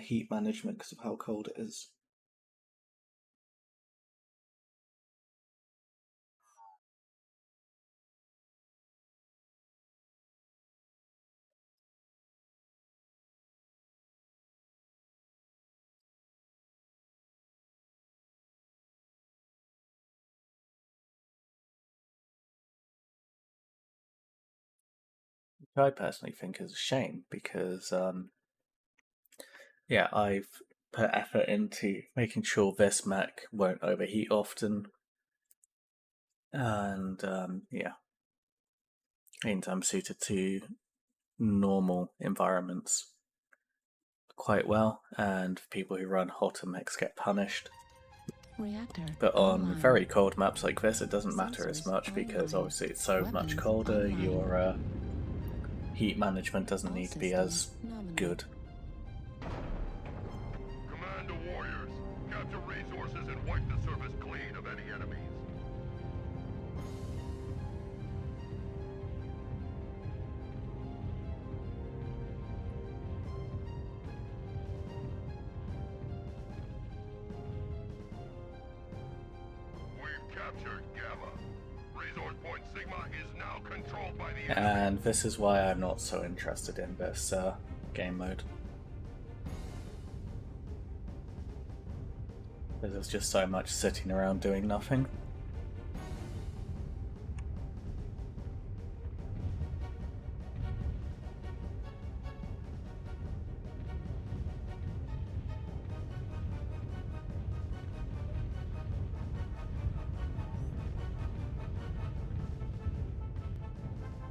heat management because of how cold it is. Which I personally think is a shame because, yeah, I've put effort into making sure this mech won't overheat often, and yeah, means I'm suited to normal environments quite well, and people who run hotter mechs get punished. Reactor But on online. very cold maps like this, it doesn't matter as Sensors much because online. obviously it's so much Weapons colder, online. your heat management doesn't All need to be as systems nominal. good. Command to warriors. Capture resources and wipe the surface clean of any enemies. We've captured Gamma. Resource point Sigma is now controlled by the enemy. And this is why I'm not so interested in this game mode. Because there's just so much sitting around doing nothing.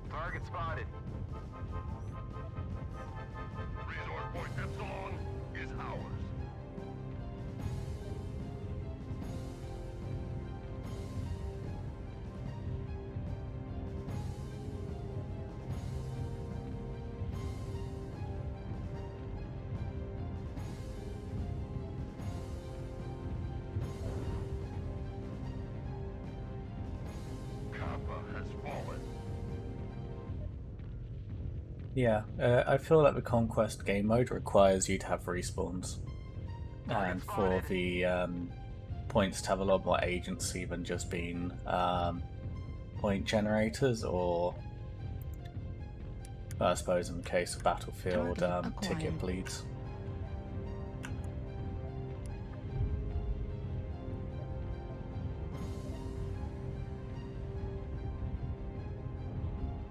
Target spotted. Resource point Epsilon is ours. Kappa has fallen. Yeah, I feel like the Conquest game mode requires you to have respawns. And for the points to have a lot more agency than just being point generators, or I suppose in the case of Battlefield, Target ticket acquired. bleeds.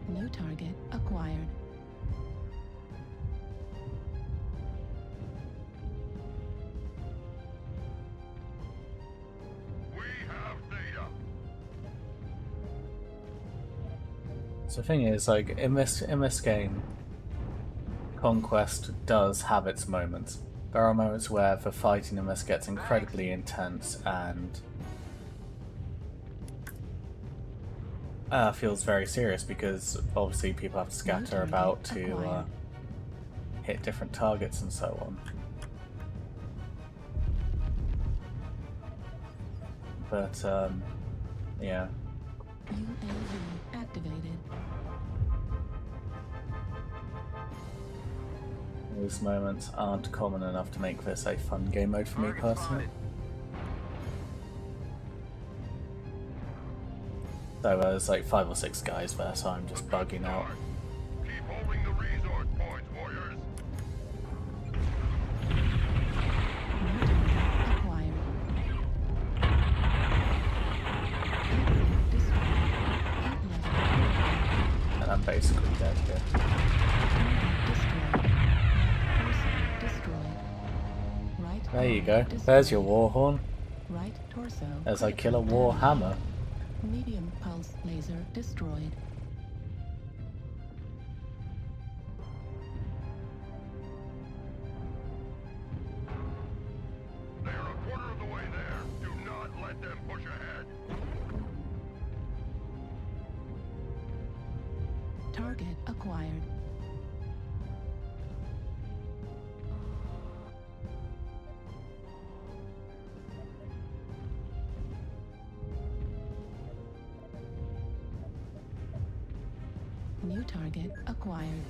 New target acquired. We have data. So the thing is, like in this game, Conquest does have its moments. There are moments where the fighting in this gets incredibly intense and feels very serious because obviously people have to scatter target about to acquired. hit different targets and so on. But yeah. UAV activated. Those moments aren't common enough to make this a fun game mode for me Target personally. spotted. So there's like 5 or 6 guys there, so I'm just bugging out. Keep holding the resource points, warriors. Acquired. Destroyed. And I'm basically dead here. Destroyed. Right. There you go. Destroyed. There's your war horn. Right torso. As I kill a critical war damage. hammer. Medium pulse laser destroyed. They are a quarter of the way there. Do not let them push ahead. Target acquired. New target acquired.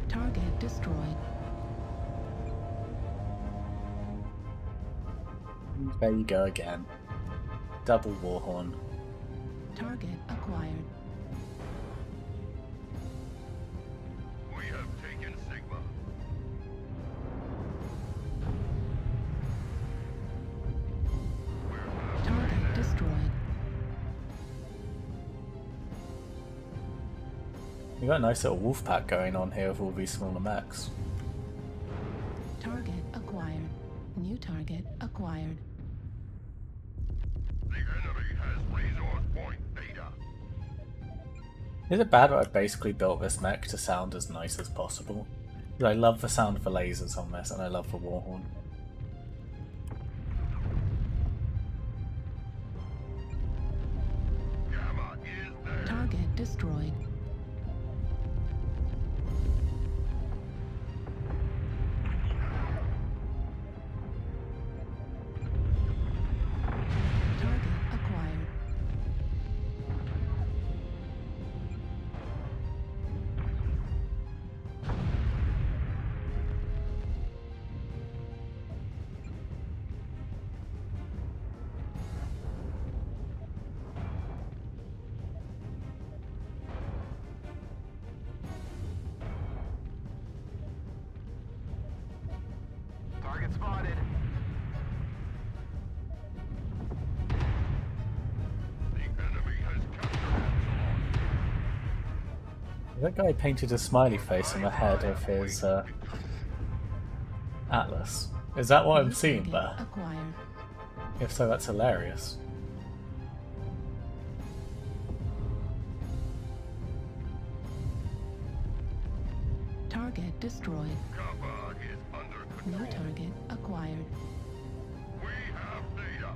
Target destroyed. There you go again. Double war horn. Target acquired. We have taken Sigma. We're halfway Target there. destroyed. We got a nice little wolf pack going on here with all these smaller mechs. Target acquired. New target acquired. The enemy has resource point data. Is it bad that I basically built this mech to sound as nice as possible? Because I love the sound of the lasers on this, and I love the war horn. Gamma is there. Target destroyed. Target acquired. Target spotted. The enemy has captured Epsilon. That guy painted a smiley face on the head of his Atlas. Is that what I'm New seeing target there? acquired. If so, that's hilarious. Target destroyed. Kappa is under New control. target acquired. We have data.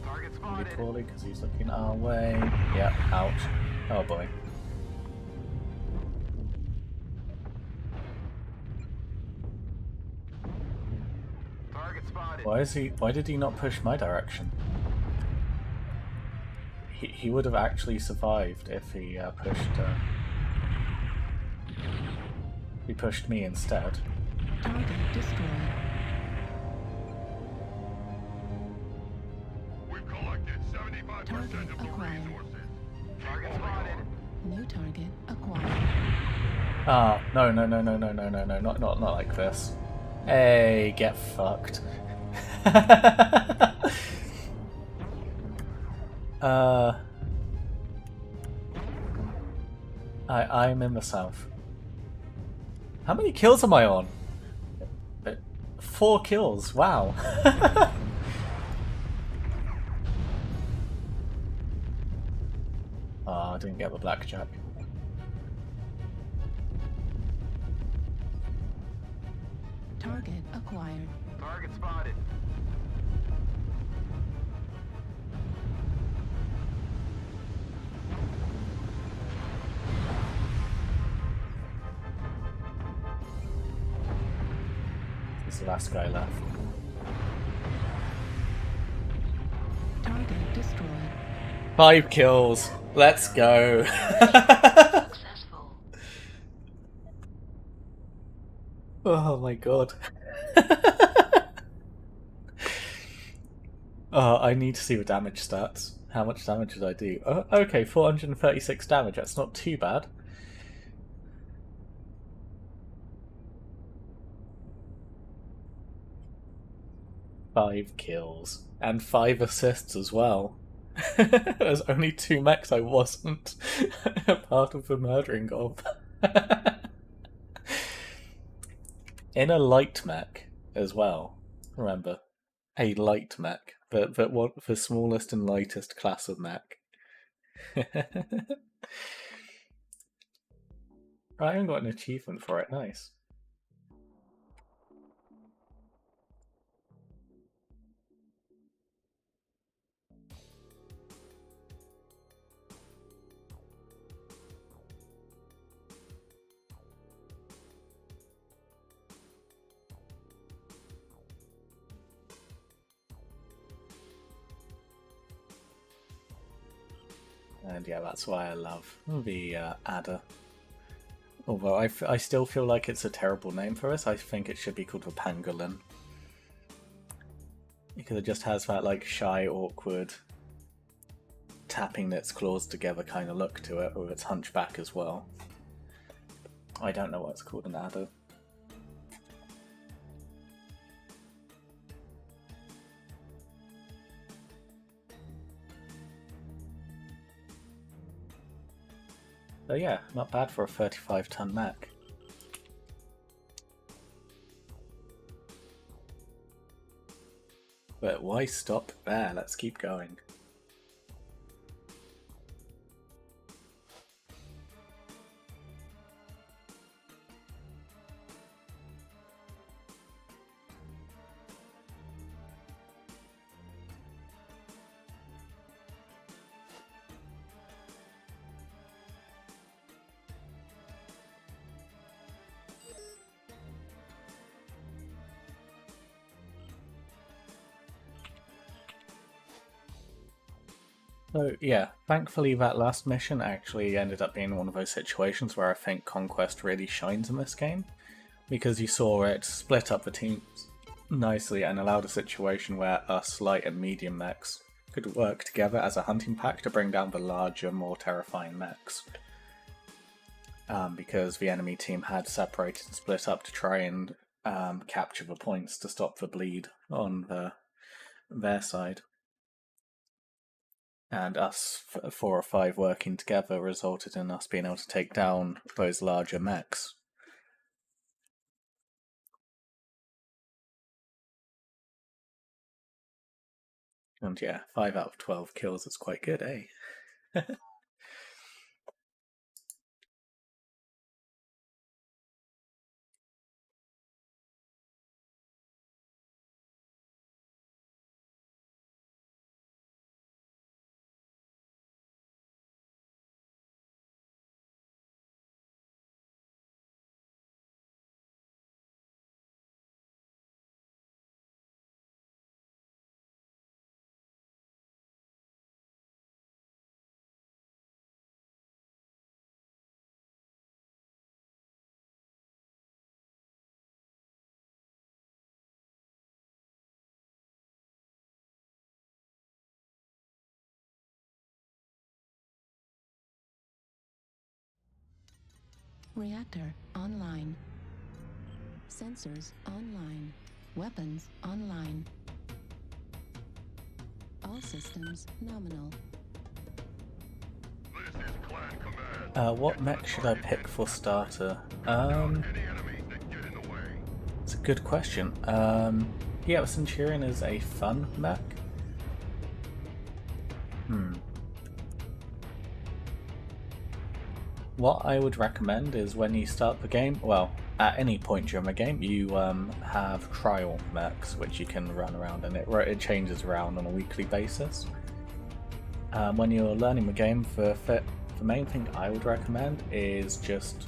Target Really spotted. poorly because he's looking our way. Yeah, ouch. Oh boy. Target spotted. Why did he not push my direction? He would have actually survived if he pushed me instead. Target destroyed. We've collected 75% Target of the acquired. resources. Target spotted. New target acquired. Ah, no, not like this. Hey, get fucked. I'm in the south. How many kills am I on? 4 kills, wow. Ah, I didn't get the blackjack. Target acquired. Target spotted. It's the last guy left. Target destroyed. 5 kills. Let's go. Successful. Oh my god. Oh, I need to see the damage stats. How much damage did I do? Oh, okay, 436 damage. That's not too bad. Five kills. And 5 assists as well. There's only 2 mechs I wasn't a part of the murdering of. In a light mech as well. Remember, a light mech, but what the smallest and lightest class of mech. I haven't got an achievement for it. Nice. And yeah, that's why I love the adder. Although I still feel like it's a terrible name for us. I think it should be called the pangolin. Because it just has that like shy, awkward, tapping its claws together kind of look to it, with its hunchback as well. I don't know what's called an adder. So yeah, not bad for a 35-ton mech. But why stop there? Let's keep going. So yeah, thankfully that last mission actually ended up being one of those situations where I think Conquest really shines in this game, because you saw it split up the teams nicely and allowed a situation where us light and medium mechs could work together as a hunting pack to bring down the larger, more terrifying mechs. Because the enemy team had separated and split up to try and capture the points to stop the bleed on their side. And us 4 or 5 working together resulted in us being able to take down those larger mechs. And yeah, 5 out of 12 kills is quite good, eh? Reactor online. Sensors online. Weapons online. All systems nominal. This is Clan Command. What mech should I pick for starter? Any enemies that get in the way. It's a good question. Yeah, the Centurion is a fun mech. What I would recommend is when you start the game, well, at any point during the game, you have trial mechs which you can run around, and it changes around on a weekly basis. When you're learning the game, the main thing I would recommend is just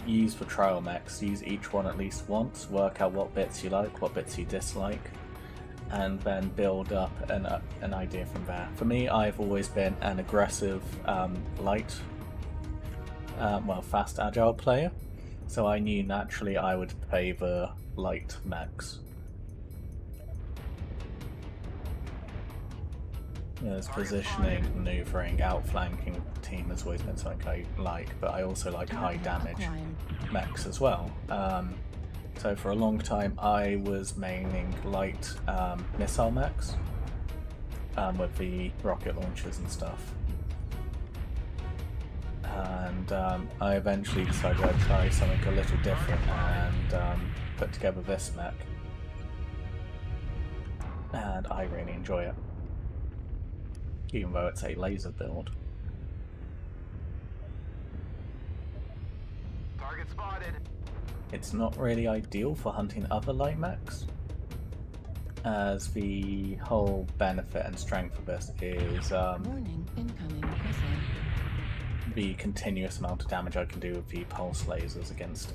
use the trial mechs. Use each one at least once, work out what bits you like, what bits you dislike, and then build up an idea from there. For me, I've always been an aggressive, light, fast agile player, so I knew naturally I would favour light mechs. There's positioning, maneuvering, outflanking team has always been something I like, but I also like high damage mechs as well. So for a long time I was maining light missile mechs with the rocket launchers and stuff. And I eventually decided I'd try something a little different and put together this mech. And I really enjoy it, even though it's a laser build. Target spotted. It's not really ideal for hunting other light mechs, as the whole benefit and strength of this is Warning, incoming missile. the continuous amount of damage I can do with the pulse lasers against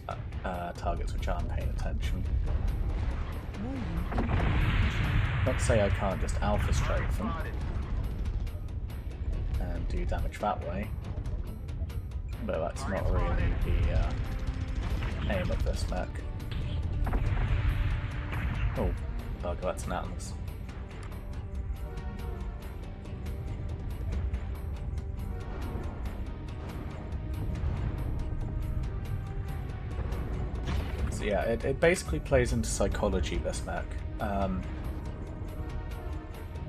targets which aren't paying attention. Warning, incoming missile. Not to say I can't just alpha strike them Spotted. and do damage that way, but that's not really the aim of this mech. Oh, bugger, that's an Atlas. So yeah, it basically plays into psychology, this mech.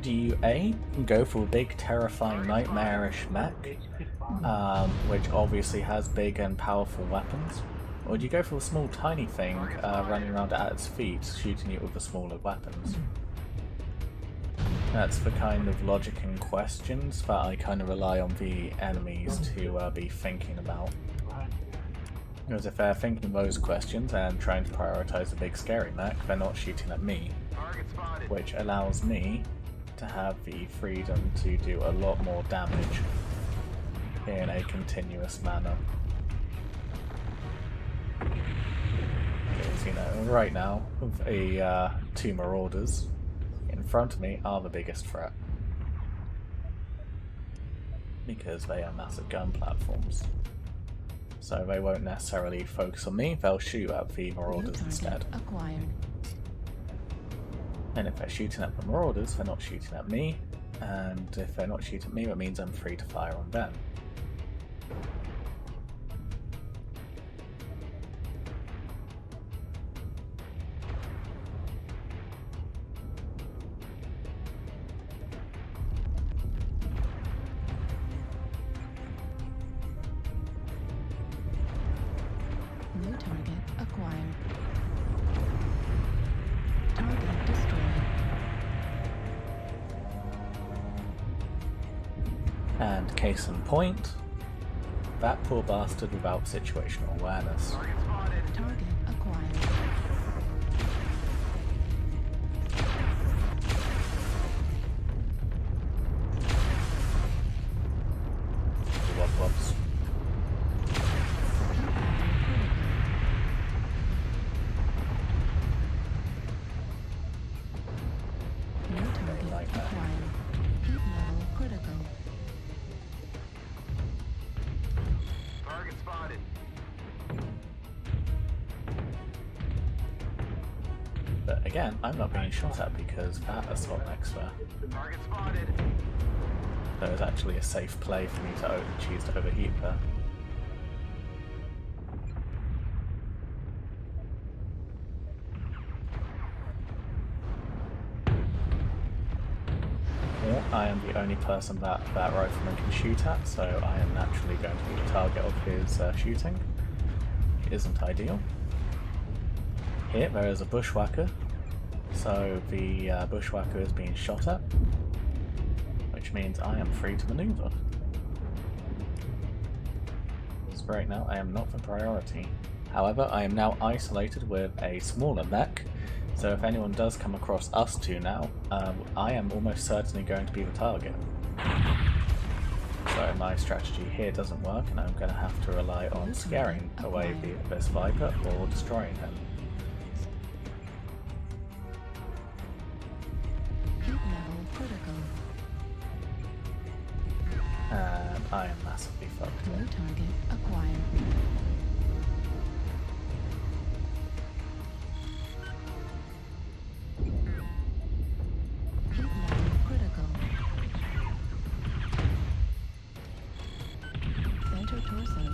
Do you A, go for a big, terrifying, nightmarish mech, which obviously has big and powerful weapons? Or do you go for a small, tiny thing running around at its feet, shooting it with the smaller weapons? That's the kind of logic and questions that I kind of rely on the enemies to be thinking about. Because if they're thinking those questions and trying to prioritize the big scary mech, they're not shooting at me, Target spotted. which allows me to have the freedom to do a lot more damage in a continuous manner. Because, you know, right now, the two Marauders in front of me are the biggest threat, because they are massive gun platforms. So they won't necessarily focus on me, they'll shoot at the Marauders New instead. target acquired. And if they're shooting at the Marauders, they're not shooting at me, and if they're not shooting at me, that means I'm free to fire on them. New target acquired. Target destroyed. And case in point, that poor bastard without situational awareness. Target spotted. Target acquired. Wub wubs. New target like that. acquired. Heat level critical. Target spotted. But again, I'm not being shot at because that assault next there. Target spotted. There was actually a safe play for me to choose to overheat there. Or I am the only person that rifleman can shoot at, so I am naturally going to be the target of his shooting. It isn't ideal. Here there is a bushwhacker, so the bushwhacker is being shot at, which means I am free to maneuver. There's right now, I am not the priority. However, I am now isolated with a smaller mech, so if anyone does come across us two now, I am almost certainly going to be the target. So my strategy here doesn't work, and I'm going to have to rely on scaring away this Viper or destroying him. Heat level critical. And I am massively fucked New here. target acquired. Heat level critical. Center torso.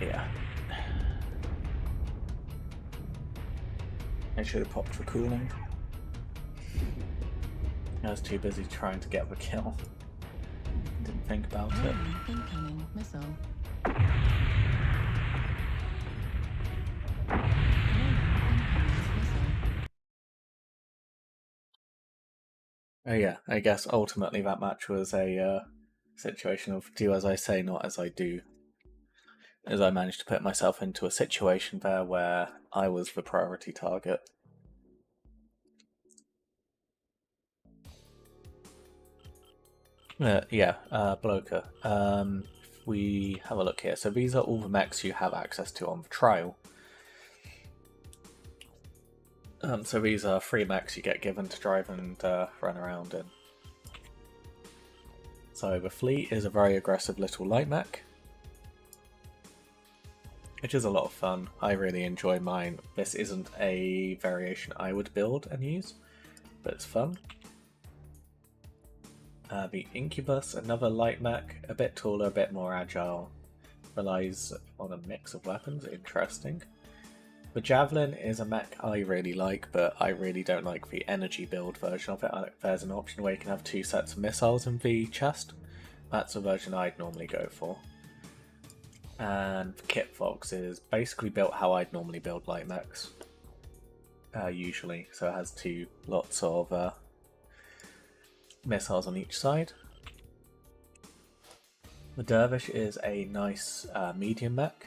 Yeah. I should have popped for cooling. I was too busy trying to get the kill. Didn't think about it. Warning, incoming missile. Warning, incoming missile. Oh yeah, I guess ultimately that match was a situation of do as I say, not as I do. As I managed to put myself into a situation there where I was the priority target. Bloker. If we have a look here. So these are all the mechs you have access to on the trial. So these are free mechs you get given to drive and run around in. So the Fleet is a very aggressive little light mech, which is a lot of fun. I really enjoy mine. This isn't a variation I would build and use, but it's fun. The Incubus, another light mech, a bit taller, a bit more agile, relies on a mix of weapons, interesting. The Javelin is a mech I really like, but I really don't like the energy build version of it. There's an option where you can have 2 sets of missiles in the chest. That's the version I'd normally go for. And Kit Fox is basically built how I'd normally build light mechs. Usually, so it has lots of missiles on each side. The Dervish is a nice medium mech.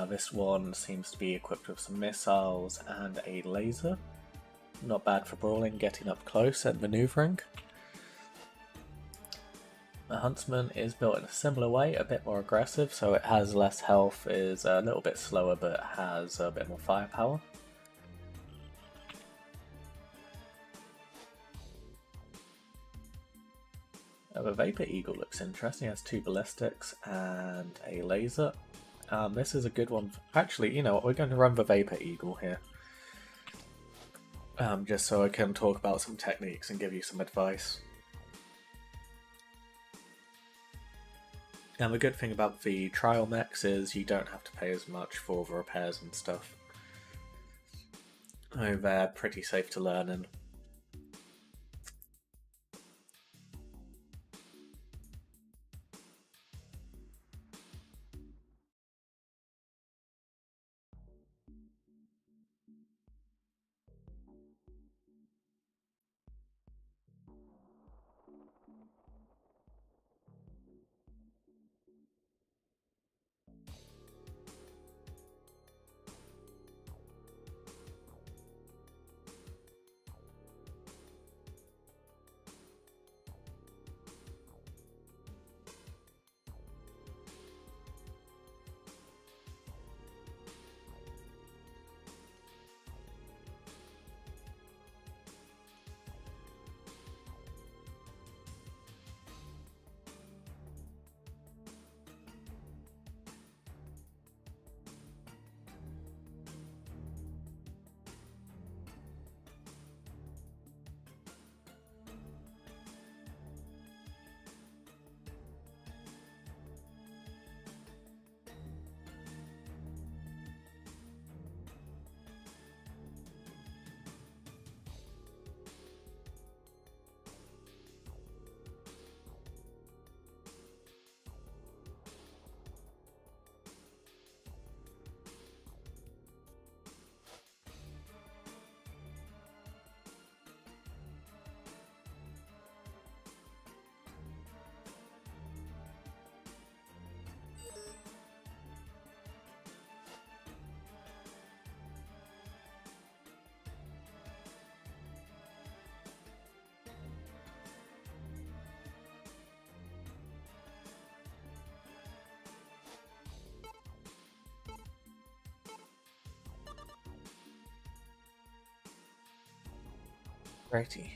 This one seems to be equipped with some missiles and a laser. Not bad for brawling, getting up close and manoeuvring. The Huntsman is built in a similar way, a bit more aggressive, so it has less health, is a little bit slower, but has a bit more firepower. The Vapor Eagle looks interesting. It has 2 ballistics and a laser. This is a good one. Actually, you know what? We're going to run the Vapor Eagle here. Just so I can talk about some techniques and give you some advice. And the good thing about the trial mechs is you don't have to pay as much for the repairs and stuff. Oh, they're pretty safe to learn in. Righty.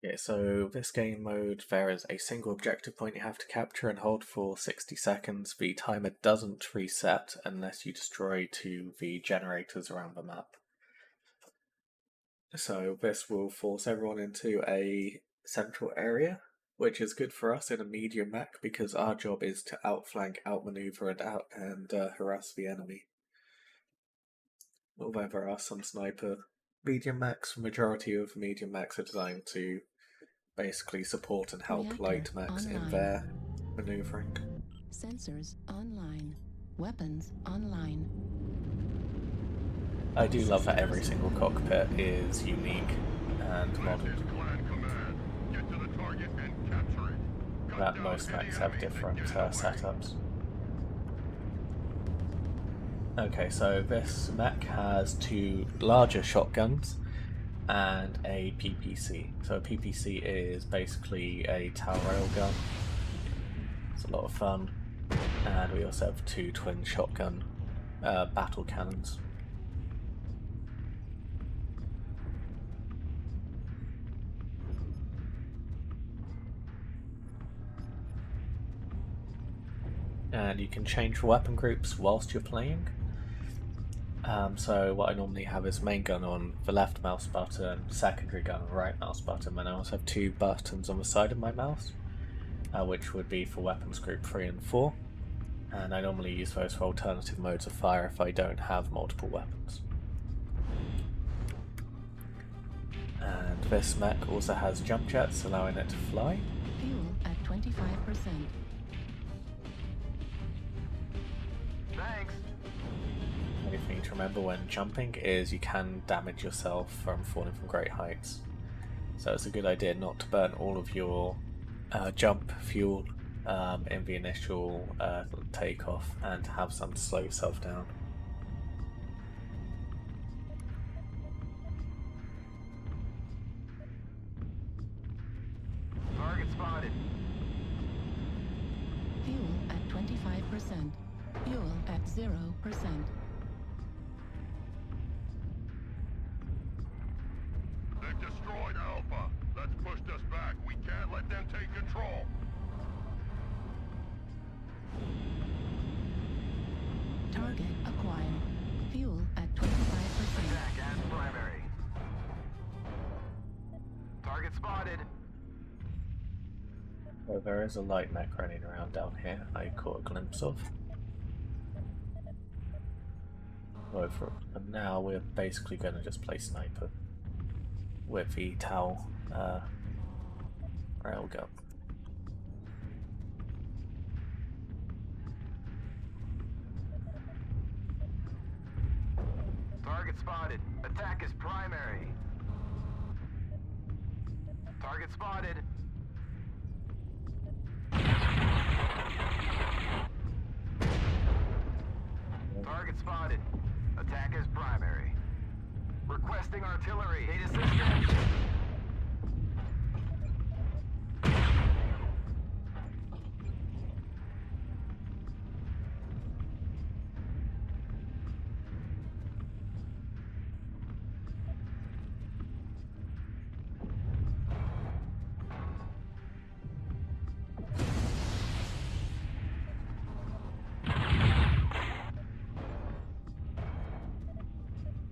Okay, so this game mode, there is a single objective point you have to capture and hold for 60 seconds. The timer doesn't reset unless you destroy 2 of the generators around the map. So this will force everyone into a central area, which is good for us in a medium mech because our job is to outflank, outmaneuver, and harass the enemy. Although there are some sniper medium mechs, the majority of medium mechs are designed to basically support and help Reactor light mechs in online. their maneuvering. Sensors online. Weapons online. I do love that every single cockpit is unique and modern. Clan command. Get to the target and capture it. Cut That down most any mechs have enemies different and get in the way. setups. Okay, so this mech has 2 larger shotguns and a PPC. So a PPC is basically a tower railgun. It's a lot of fun. And we also have 2 twin shotgun battle cannons. And you can change weapon groups whilst you're playing. So what I normally have is main gun on the left mouse button, secondary gun on the right mouse button, and I also have 2 buttons on the side of my mouse, which would be for weapons group 3 and 4. And I normally use those for alternative modes of fire if I don't have multiple weapons. And this mech also has jump jets, allowing it to fly. Fuel at 25%. Thanks. Only thing to remember when jumping is you can damage yourself from falling from great heights. So it's a good idea not to burn all of your jump fuel in the initial takeoff and to have some to slow yourself down. Target spotted. Fuel at 25%. Fuel at 0%. They've destroyed Alpha. That's pushed us back. We can't let them take control. Target acquired. Fuel at 25%. Attack as primary. Target spotted. So there is a light mech running around down here I caught a glimpse of. Well, for now we're basically going to just play sniper with the Tau railgun. Target spotted. Attack is primary. Target spotted. Target spotted. Attack is primary. Requesting artillery. Need assistance.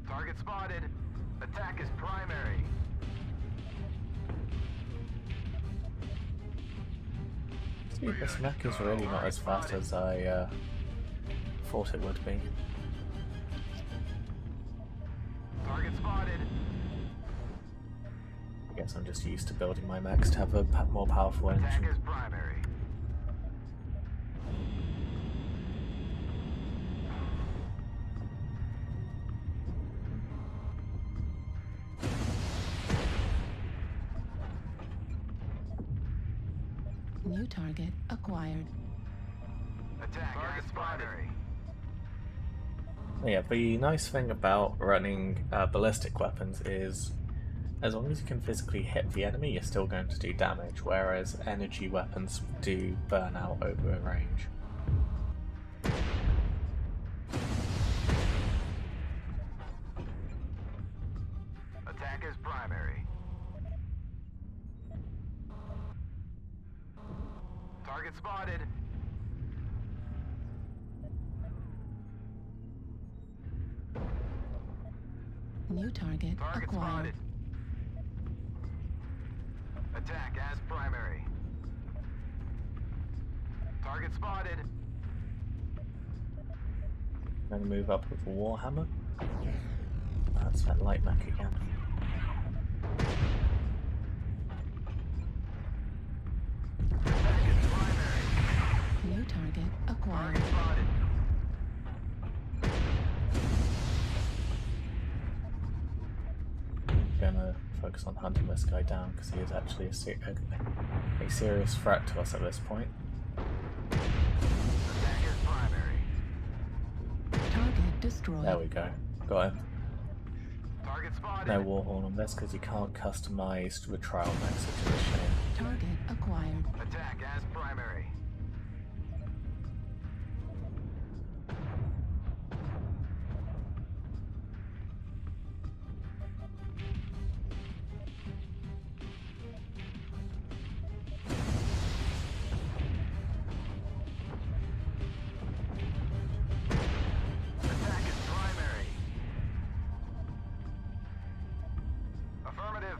Target spotted. Attack is primary. See, this mech is really not as fast as I thought it would be. Target spotted. I guess I'm just used to building my mechs to have a more powerful Attack engine. is primary. New target acquired. Attack as primary. Yeah, the nice thing about running ballistic weapons is as long as you can physically hit the enemy, you're still going to do damage, whereas energy weapons do burn out over a range. Attack is primary. Target spotted. New target Target acquired. spotted. Attack as primary. Target spotted. I'm going to move up with a Warhammer. That's that light mech again. Attack is primary. New target acquired. Target spotted. Gonna focus on hunting this guy down because he is actually a serious threat to us at this point. Attack is primary. Target destroyed. There we go. Got him. Target spotted. No Warhorn on this because you can't customize the trial mechs, which is a shame. Target acquired. Attack as primary. Attack is primary. Affirmative.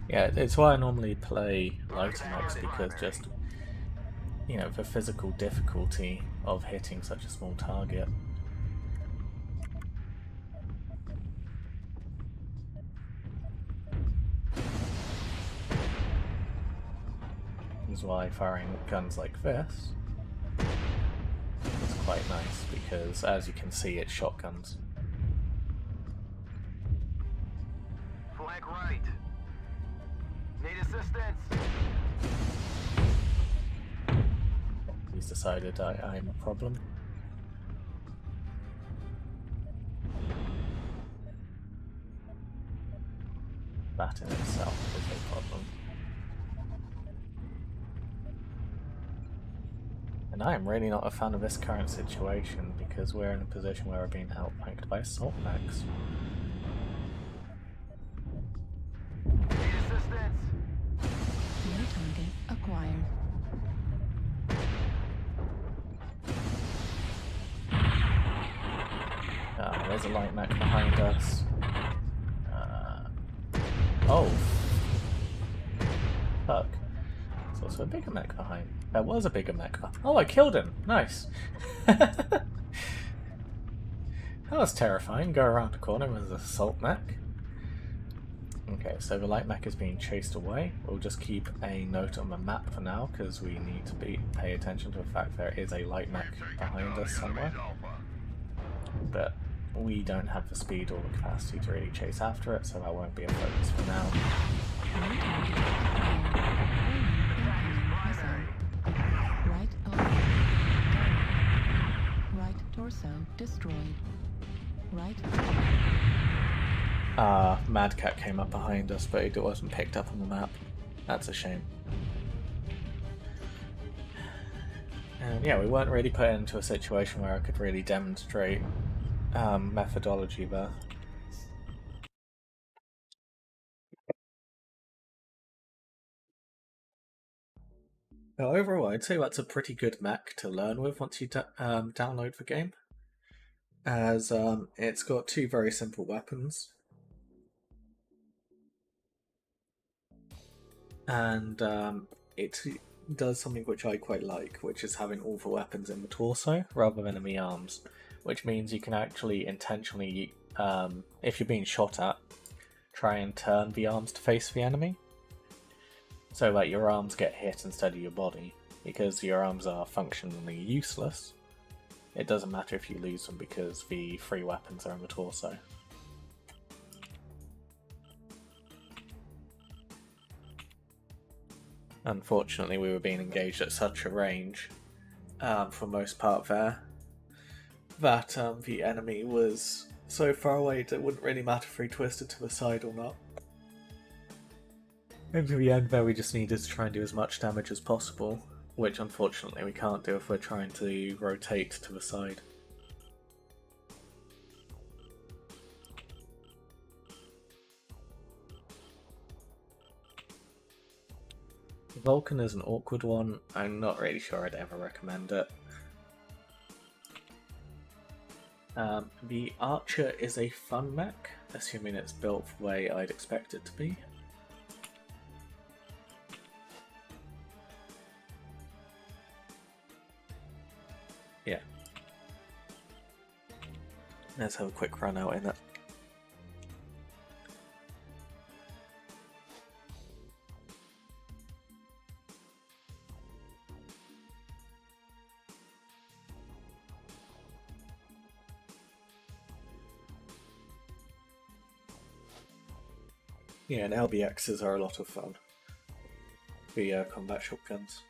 Yeah, it's why I normally play lighter mechs because just, you know, the physical difficulty of hitting such a small target. This is why firing guns like this is quite nice because, as you can see, it's shotguns. Flank right. Need assistance. He's decided I'm a problem. That in itself is a problem. And I am really not a fan of this current situation because we're in a position where we're being outflanked by assault mechs. Need assistance. New target acquired. There's a light mech behind us. Oh! Fuck. There's also a bigger mech behind. There was a bigger mech. Oh, I killed him! Nice! That was terrifying. Go around the corner with an assault mech. Okay, so the light mech is being chased away. We'll just keep a note on the map for now because we need to pay attention to the fact there is a light mech behind us somewhere. But we don't have the speed or the capacity to really chase after it, so that won't be a focus for now. New target acquired. Primary. Right arm. Right torso destroyed. Right. Mad Cat came up behind us, but it wasn't picked up on the map. That's a shame. And yeah, we weren't really put into a situation where I could really demonstrate methodology there. Well, overall, I'd say that's a pretty good mech to learn with once you download the game, as it's got two very simple weapons, and it does something which I quite like, which is having all the weapons in the torso rather than in the arms, which means you can actually intentionally if you're being shot at, try and turn the arms to face the enemy. So that your arms get hit instead of your body. Because your arms are functionally useless, it doesn't matter if you lose them because the free weapons are in the torso. Unfortunately, we were being engaged at such a range, for most part there, that the enemy was so far away that it wouldn't really matter if he twisted to the side or not. In the end there, we just needed to try and do as much damage as possible, which unfortunately we can't do if we're trying to rotate to the side. Vulcan is an awkward one. I'm not really sure I'd ever recommend it. The Archer is a fun mech, assuming it's built the way I'd expect it to be. Yeah. Let's have a quick run out in it. Yeah, and LBXs are a lot of fun. The combat shotguns.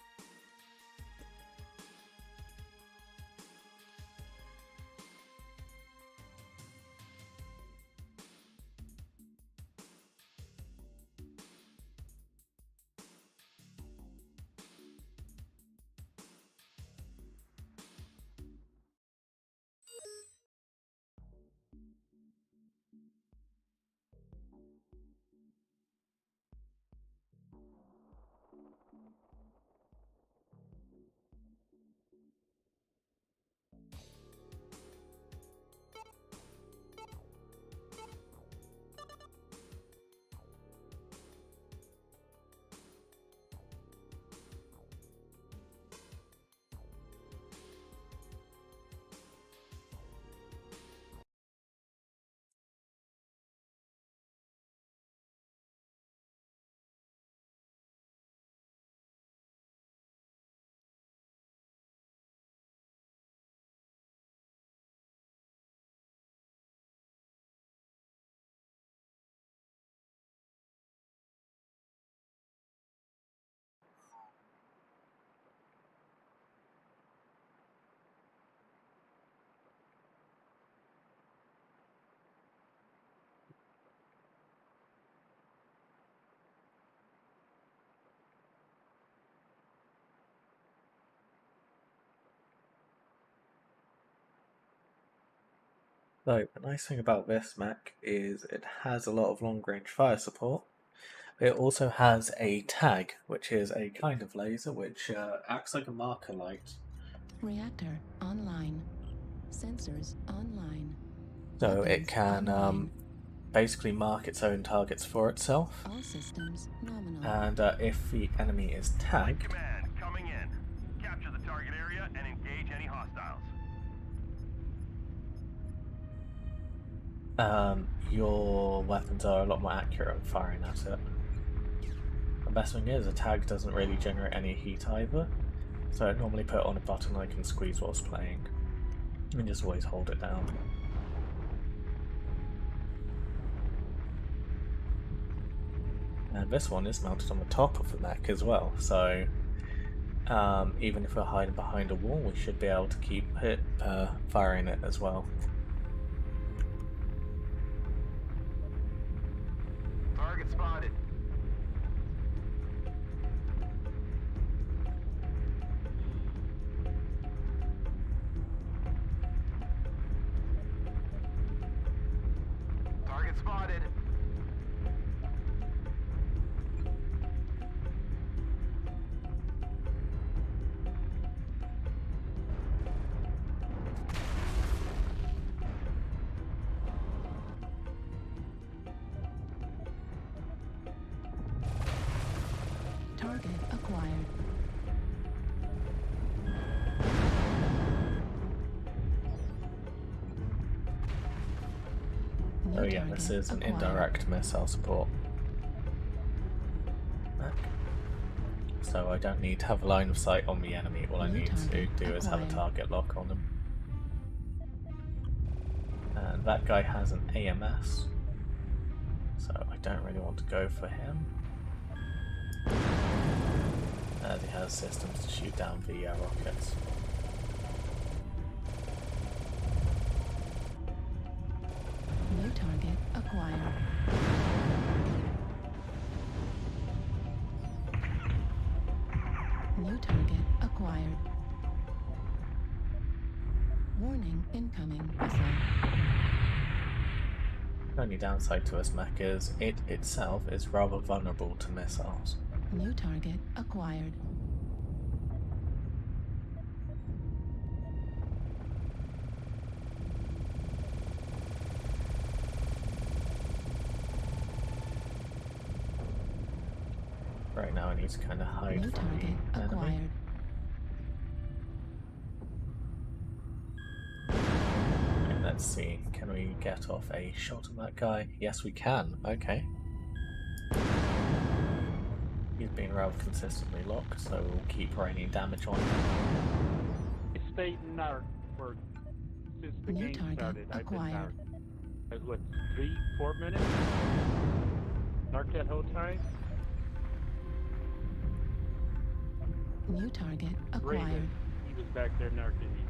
So, the nice thing about this mech is it has a lot of long-range fire support. It also has a tag, which is a kind of laser which acts like a marker light. Reactor online. Sensors online. So it Weapons can online. basically mark its own targets for itself. All systems nominal. And if the enemy is tagged, Command, coming in. Capture the target area and engage any hostiles. your weapons are a lot more accurate at firing at it. The best thing is, a tag doesn't really generate any heat either, so I normally put on a button I can squeeze whilst playing, and just always hold it down. And this one is mounted on the top of the mech as well, so even if we're hiding behind a wall, we should be able to keep firing it as well. Target spotted. Target spotted. Target acquired. New Oh yeah, this target is an acquired. indirect missile support. So I don't need to have a line of sight on the enemy, all I New need to target do is have a acquired. target lock on them. And that guy has an AMS, so I don't really want to go for him. As he has systems to shoot down the rockets. New target acquired. New target acquired. Warning, incoming missile. The only downside to this mech is it itself is rather vulnerable to missiles. New target acquired. Right now I need to kind of hide New from target the enemy. acquired. Okay, let's see, can we get off a shot on that guy? Yes we can, okay. He's been rather consistently locked, so we'll keep raining damage on him. I stayed narc for since the New game target started. I've been acquired. narc. I was what, 3-4 minutes? Narc that whole time? New target acquired. Raven. He was back there narking me.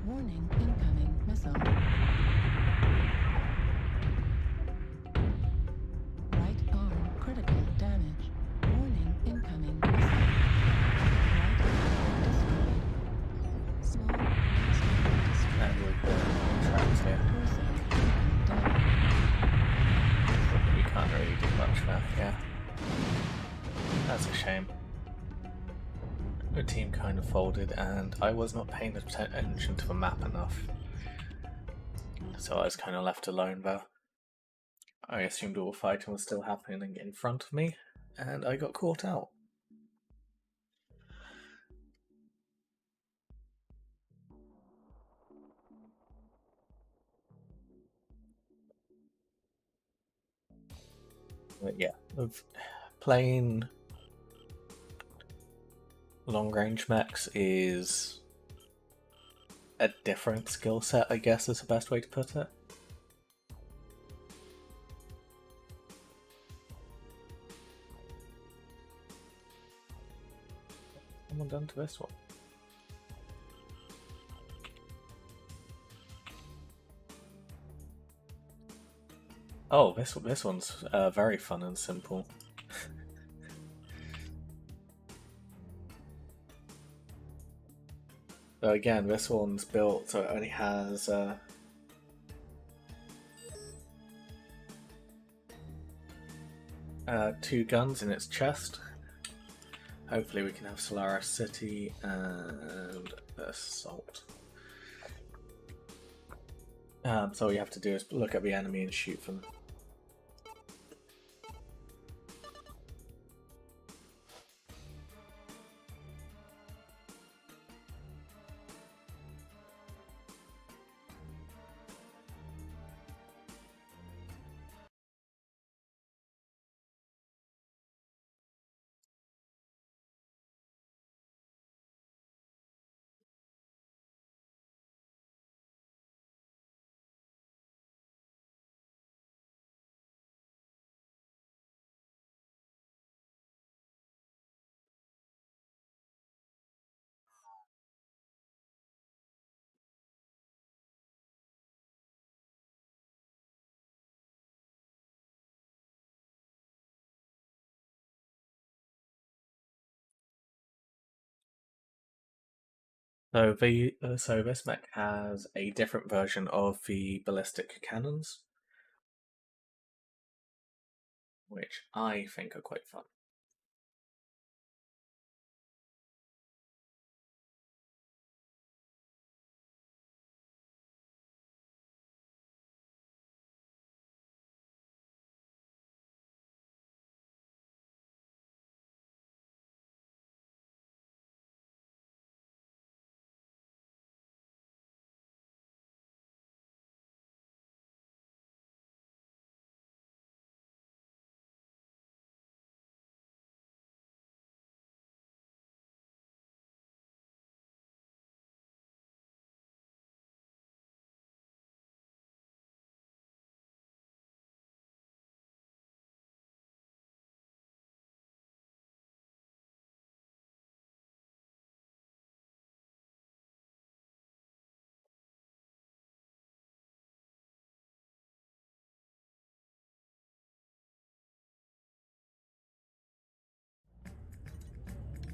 Warning, incoming missile. Right arm critical damage. Warning, incoming missile. Right arm destroyed. Small destroyed. And with the traps here, Torso critical damage. we can't really do much there, yeah. That's a shame. The team kind of folded and I was not paying attention to the map enough. So I was kind of left alone there. I assumed all the fighting was still happening in front of me, and I got caught out. But yeah, with playing long range mechs is a different skill set, I guess is the best way to put it. Someone done to this one? Oh, this one's very fun and simple. So again, this one's built so it only has 2 guns in its chest. Hopefully we can have Solaris City and Assault. So all you have to do is look at the enemy and shoot them. So this mech has a different version of the ballistic cannons, which I think are quite fun.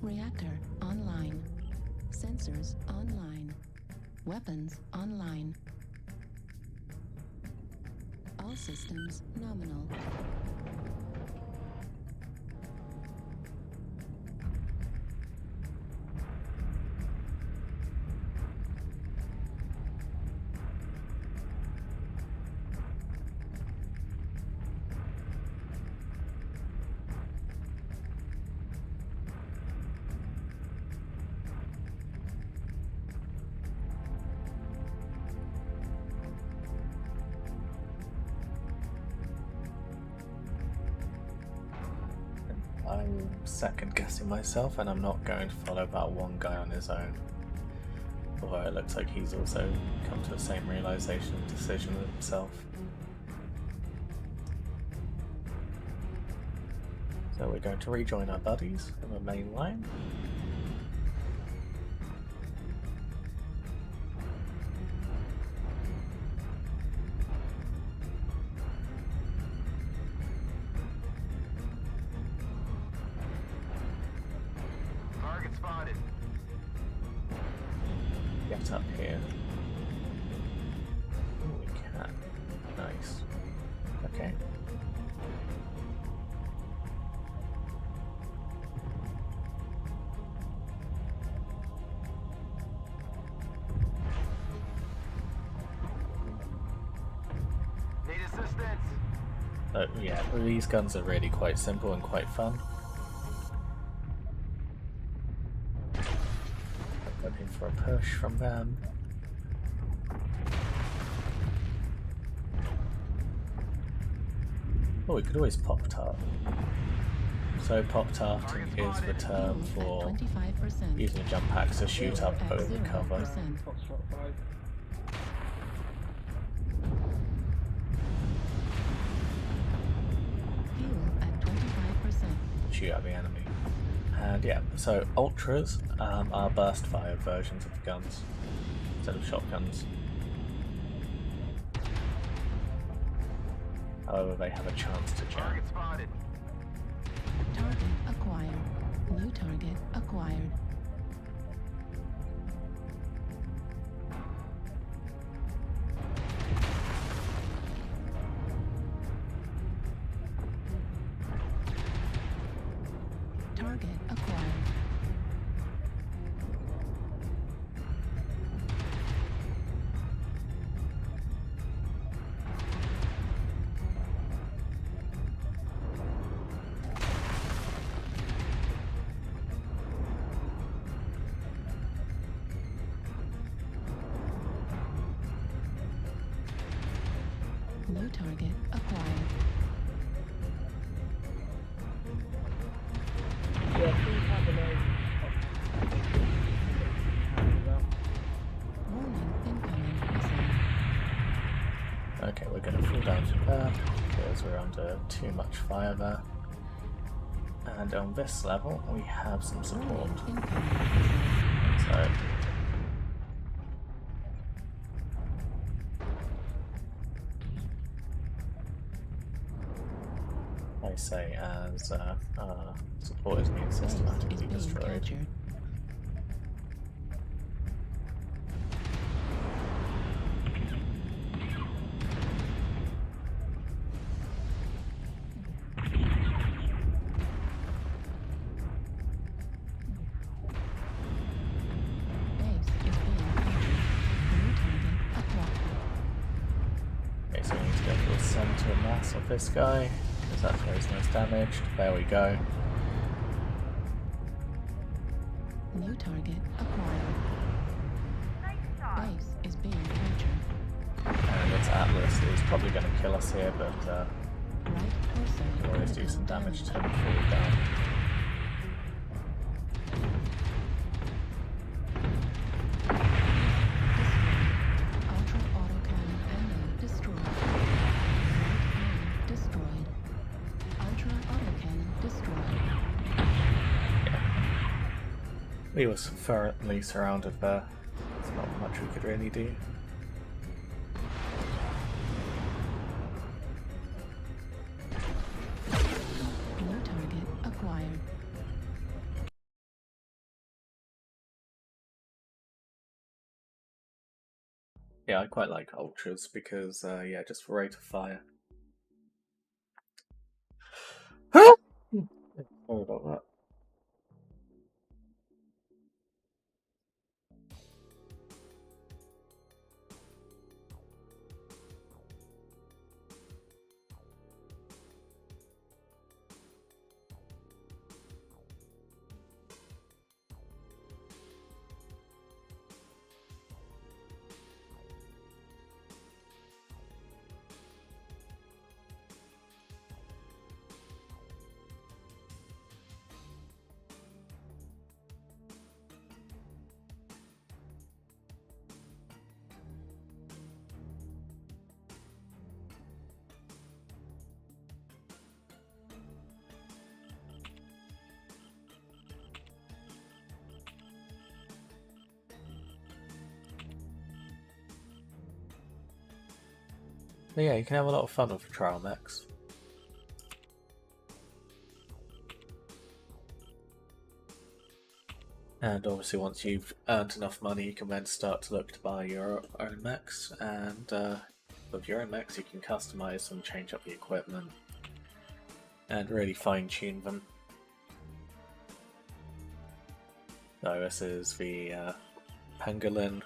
Reactor online. Sensors online. Weapons online. All systems nominal. I'm second guessing myself, and I'm not going to follow that one guy on his own. Although it looks like he's also come to the same realization and decision with himself. So we're going to rejoin our buddies in the main line. Target spotted. Get up here. Oh, we can. Nice. Okay. Need assistance. Yeah, these guns are really quite simple and quite fun. Looking for a push from them. Oh, we could always pop tart. So pop tarting is the term Fuel at for 25%. using a jump pack to shoot up At over cover. 0%. Foxtrot 5. Fuel at 25%. Shoot at the enemy. And yeah, so ultras are burst fire versions of the guns instead of shotguns. However, they have a chance to jam. Target spotted. Target acquired. New target acquired. Target acquired. New target acquired. Yeah, please have a name. Warning incoming missile. Okay, we're going to fall down from there because we're under too much fire there. And on this level, we have some support. Warning incoming missile. So I say as our support is being Base is systematically being destroyed. captured. Base is being captured. New target acquired. Okay, so we need to go to the center mass of this guy, because that's where he's most damaged. There we go. New target acquired. Base is being captured. And its Atlas is probably going to kill us here, but Right torso. we'll always do some critical damage to damage. him before we down. Ultra autocannon ammo destroyed. Right arm destroyed. Ultra autocannon destroyed. We were thoroughly surrounded there. There's not much we could really do. Yeah, I quite like ultras because, yeah, just for rate of fire. Sorry about that. But yeah, you can have a lot of fun with trial mechs. And obviously once you've earned enough money, you can then start to look to buy your own mechs, and with your own mechs you can customize them, change up the equipment, and really fine-tune them. So this is the pangolin,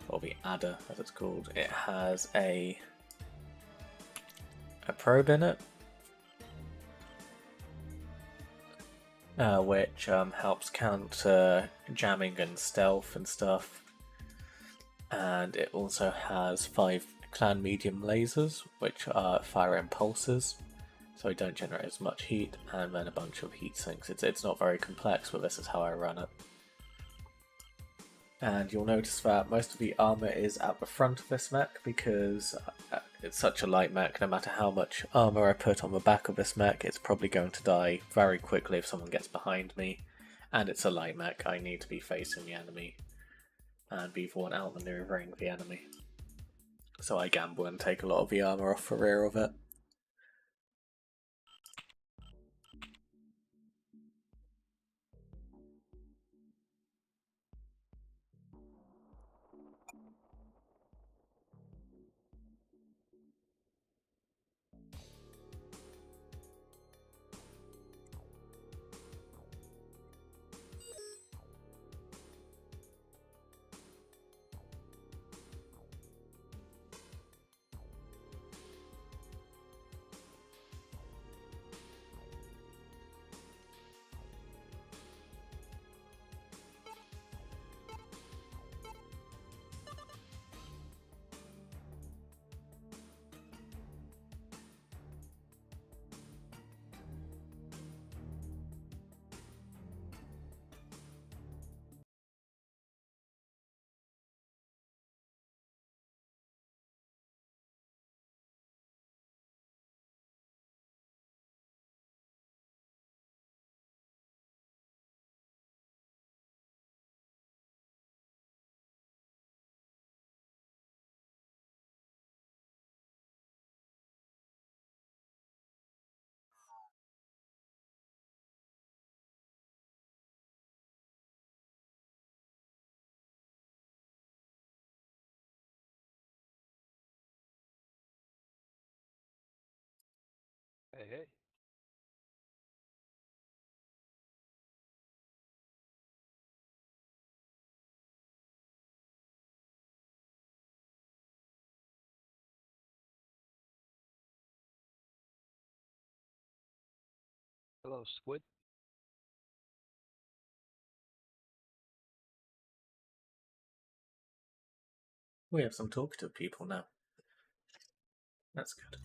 or the adder as it's called. It has a probe in it, which helps counter jamming and stealth and stuff. And it also has 5 clan medium lasers, which fire impulses, so they don't generate as much heat, and then a bunch of heat sinks. It's not very complex, but this is how I run it. And you'll notice that most of the armor is at the front of this mech because it's such a light mech. No matter how much armor I put on the back of this mech, it's probably going to die very quickly if someone gets behind me. And it's a light mech, I need to be facing the enemy and be the one outmaneuvering the enemy. So I gamble and take a lot of the armor off the rear of it. Hey, hey. Hello, Squid. We have some talkative people now. That's good.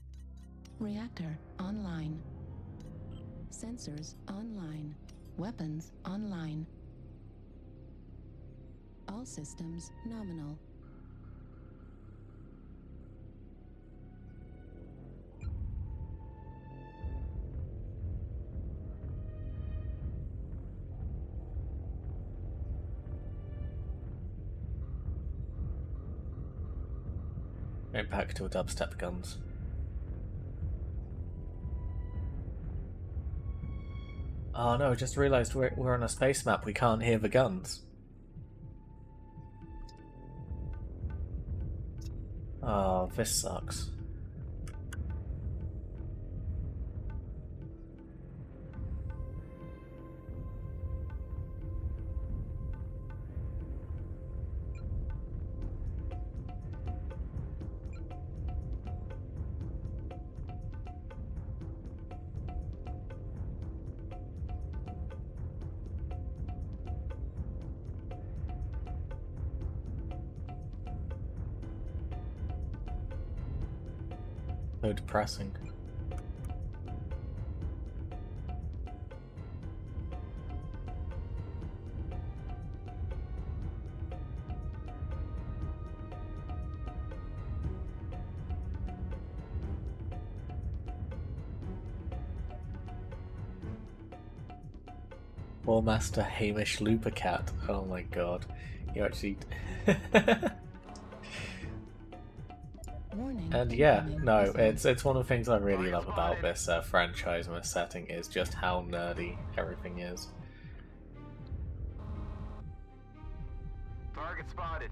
Reactor online. Sensors online. Weapons online. All systems nominal. Impact to dubstep guns. Oh no, I just realised we're on a space map, we can't hear the guns. Oh, this sucks. So depressing. War Master Hamish Lupercat. Oh my god. You actually... Warning. And yeah, incoming no, missile. it's one of the things I really love about this franchise and this setting is just how nerdy everything is. Target spotted.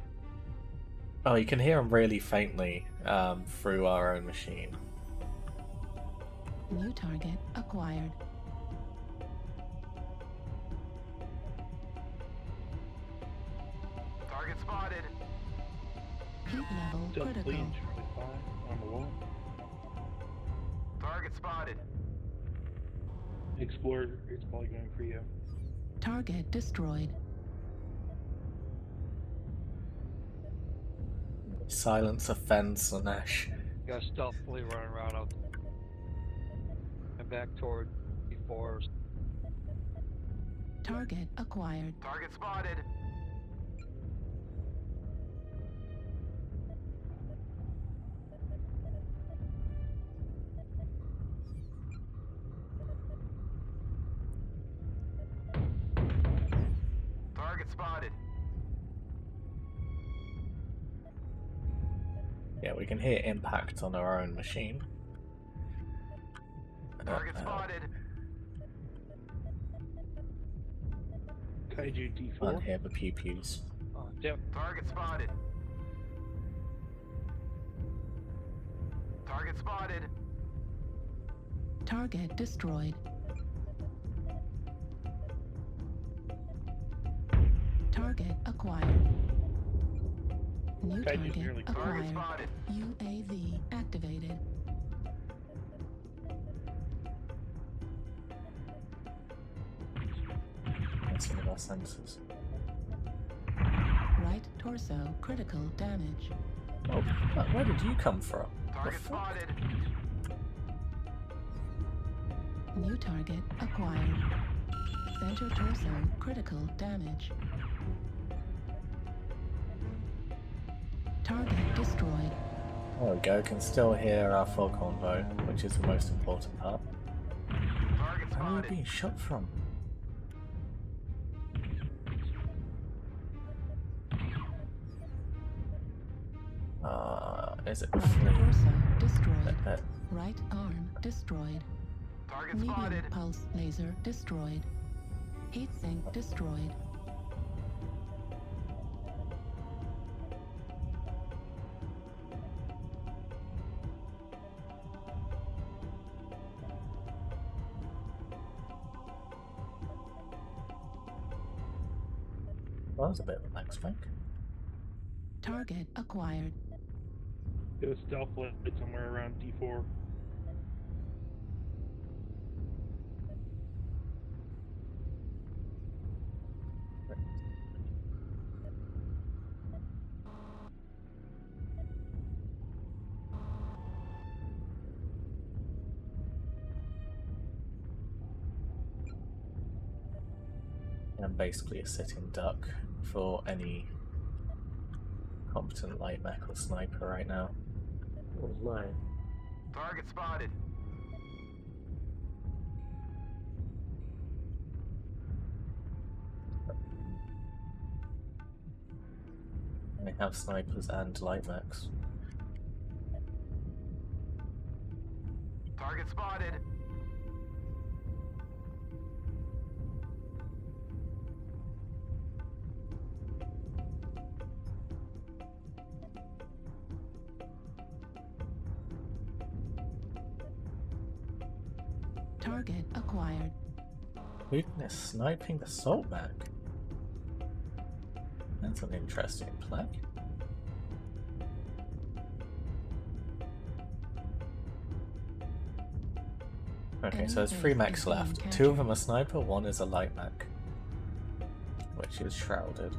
Oh, you can hear them really faintly through our own machine. New target acquired. Target spotted. Heat level Delta critical. Fleet and Charlie 5 on the wall. Target spotted. Explorer, it's probably going for you. Target destroyed. Silence offends Slanesh. Got stealthily running around out and back toward before. Target acquired. Target spotted. Target spotted. Yeah, we can hear impact on our own machine. Target spotted. Kaiju Can't D4. hear the pew-pews. Oh, damn. Target spotted. Target spotted. Target destroyed. Target acquired. New Kaiju target nearly Target acquired. spotted. UAV activated. That's one of our sensors. Right torso critical damage. Oh, where did you come from? Target The fuck? spotted. New target acquired. Center torso critical damage. Target destroyed. There we go, can still hear our full convo, which is the most important part. Target Where are we spotted. being shot from? Is it the Right fleet? torso destroyed. Uh, Right arm destroyed. Target Medium spotted. pulse laser destroyed. Heat sink destroyed. Well, that was a bit of an expect. Target acquired. It was stealth lit somewhere around D4. And basically a sitting duck for any competent light mech or sniper right now. What was mine? Target spotted. They have snipers and light mechs. Target spotted. Target acquired. Weakness sniping assault mech. That's an interesting play. Okay, so there's 3 mechs left. 2 of them are sniper, 1 is a light mech, which is shrouded.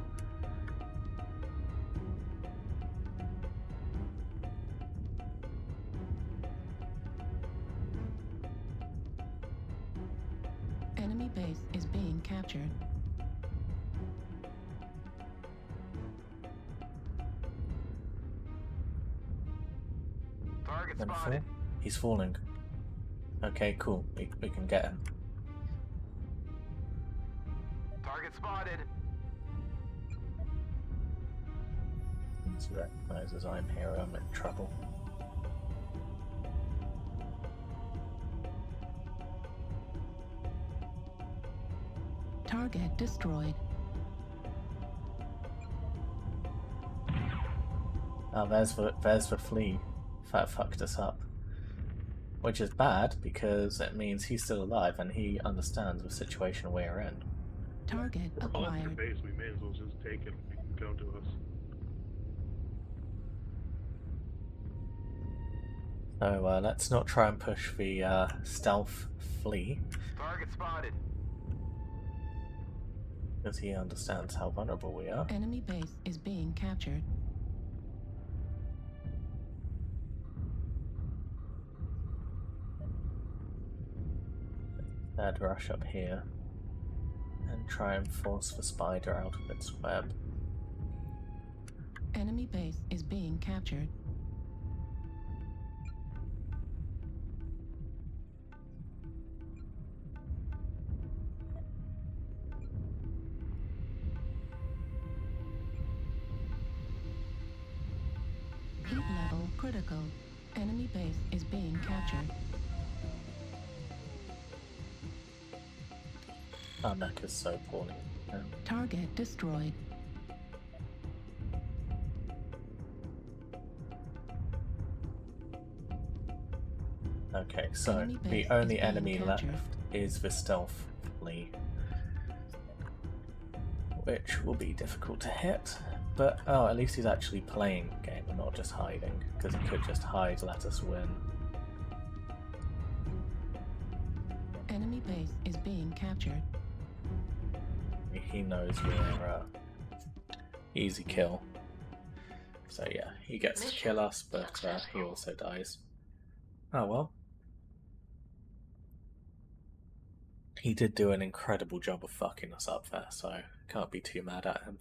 Enemy base is being captured. Target Then spotted. he's falling. Okay, cool. We can get him. Target spotted. He recognizes I'm here, I'm in trouble. Target destroyed. Oh, there's the flea. That fucked us up. Which is bad, because it means he's still alive and he understands the situation we're in. Target Well, that's their acquired. base. We may as well just take it. They can come to us. So let's not try and push the stealth flea, Target spotted. because he understands how vulnerable we are. Enemy base is being captured. Third rush up here and try and force the spider out of its web. Enemy base is being captured. Heat level critical. Enemy base is being captured. Our mech is so poorly. Target destroyed. Okay, so Enemy the base is only being enemy left captured. is the stealth flea, which will be difficult to hit. But oh, at least he's actually playing the game and not just hiding, because he could just hide, let us win. Enemy base is being captured. He knows we're easy kill. So yeah, he gets to kill us, but he also dies. Oh well. He did do an incredible job of fucking us up there, so can't be too mad at him.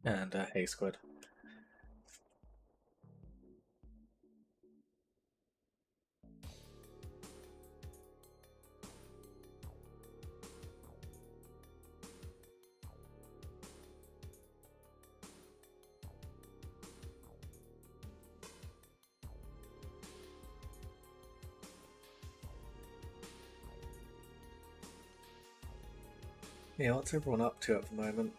And hey Squid. Yeah, what's everyone up to at the moment?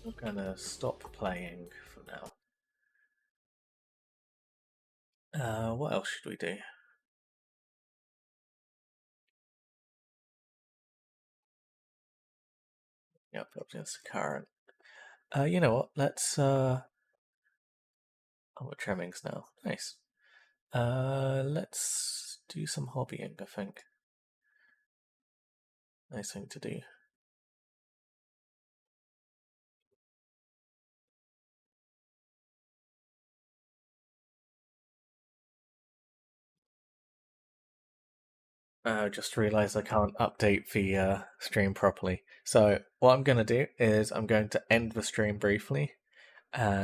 I'm gonna stop playing for now. What else should we do? Yep, up against the current. You know what? Let's oh, we're trimmings now. Nice. Let's do some hobbying, I think. Nice thing to do. Just realised I can't update the stream properly. So what I'm going to do is I'm going to end the stream briefly, and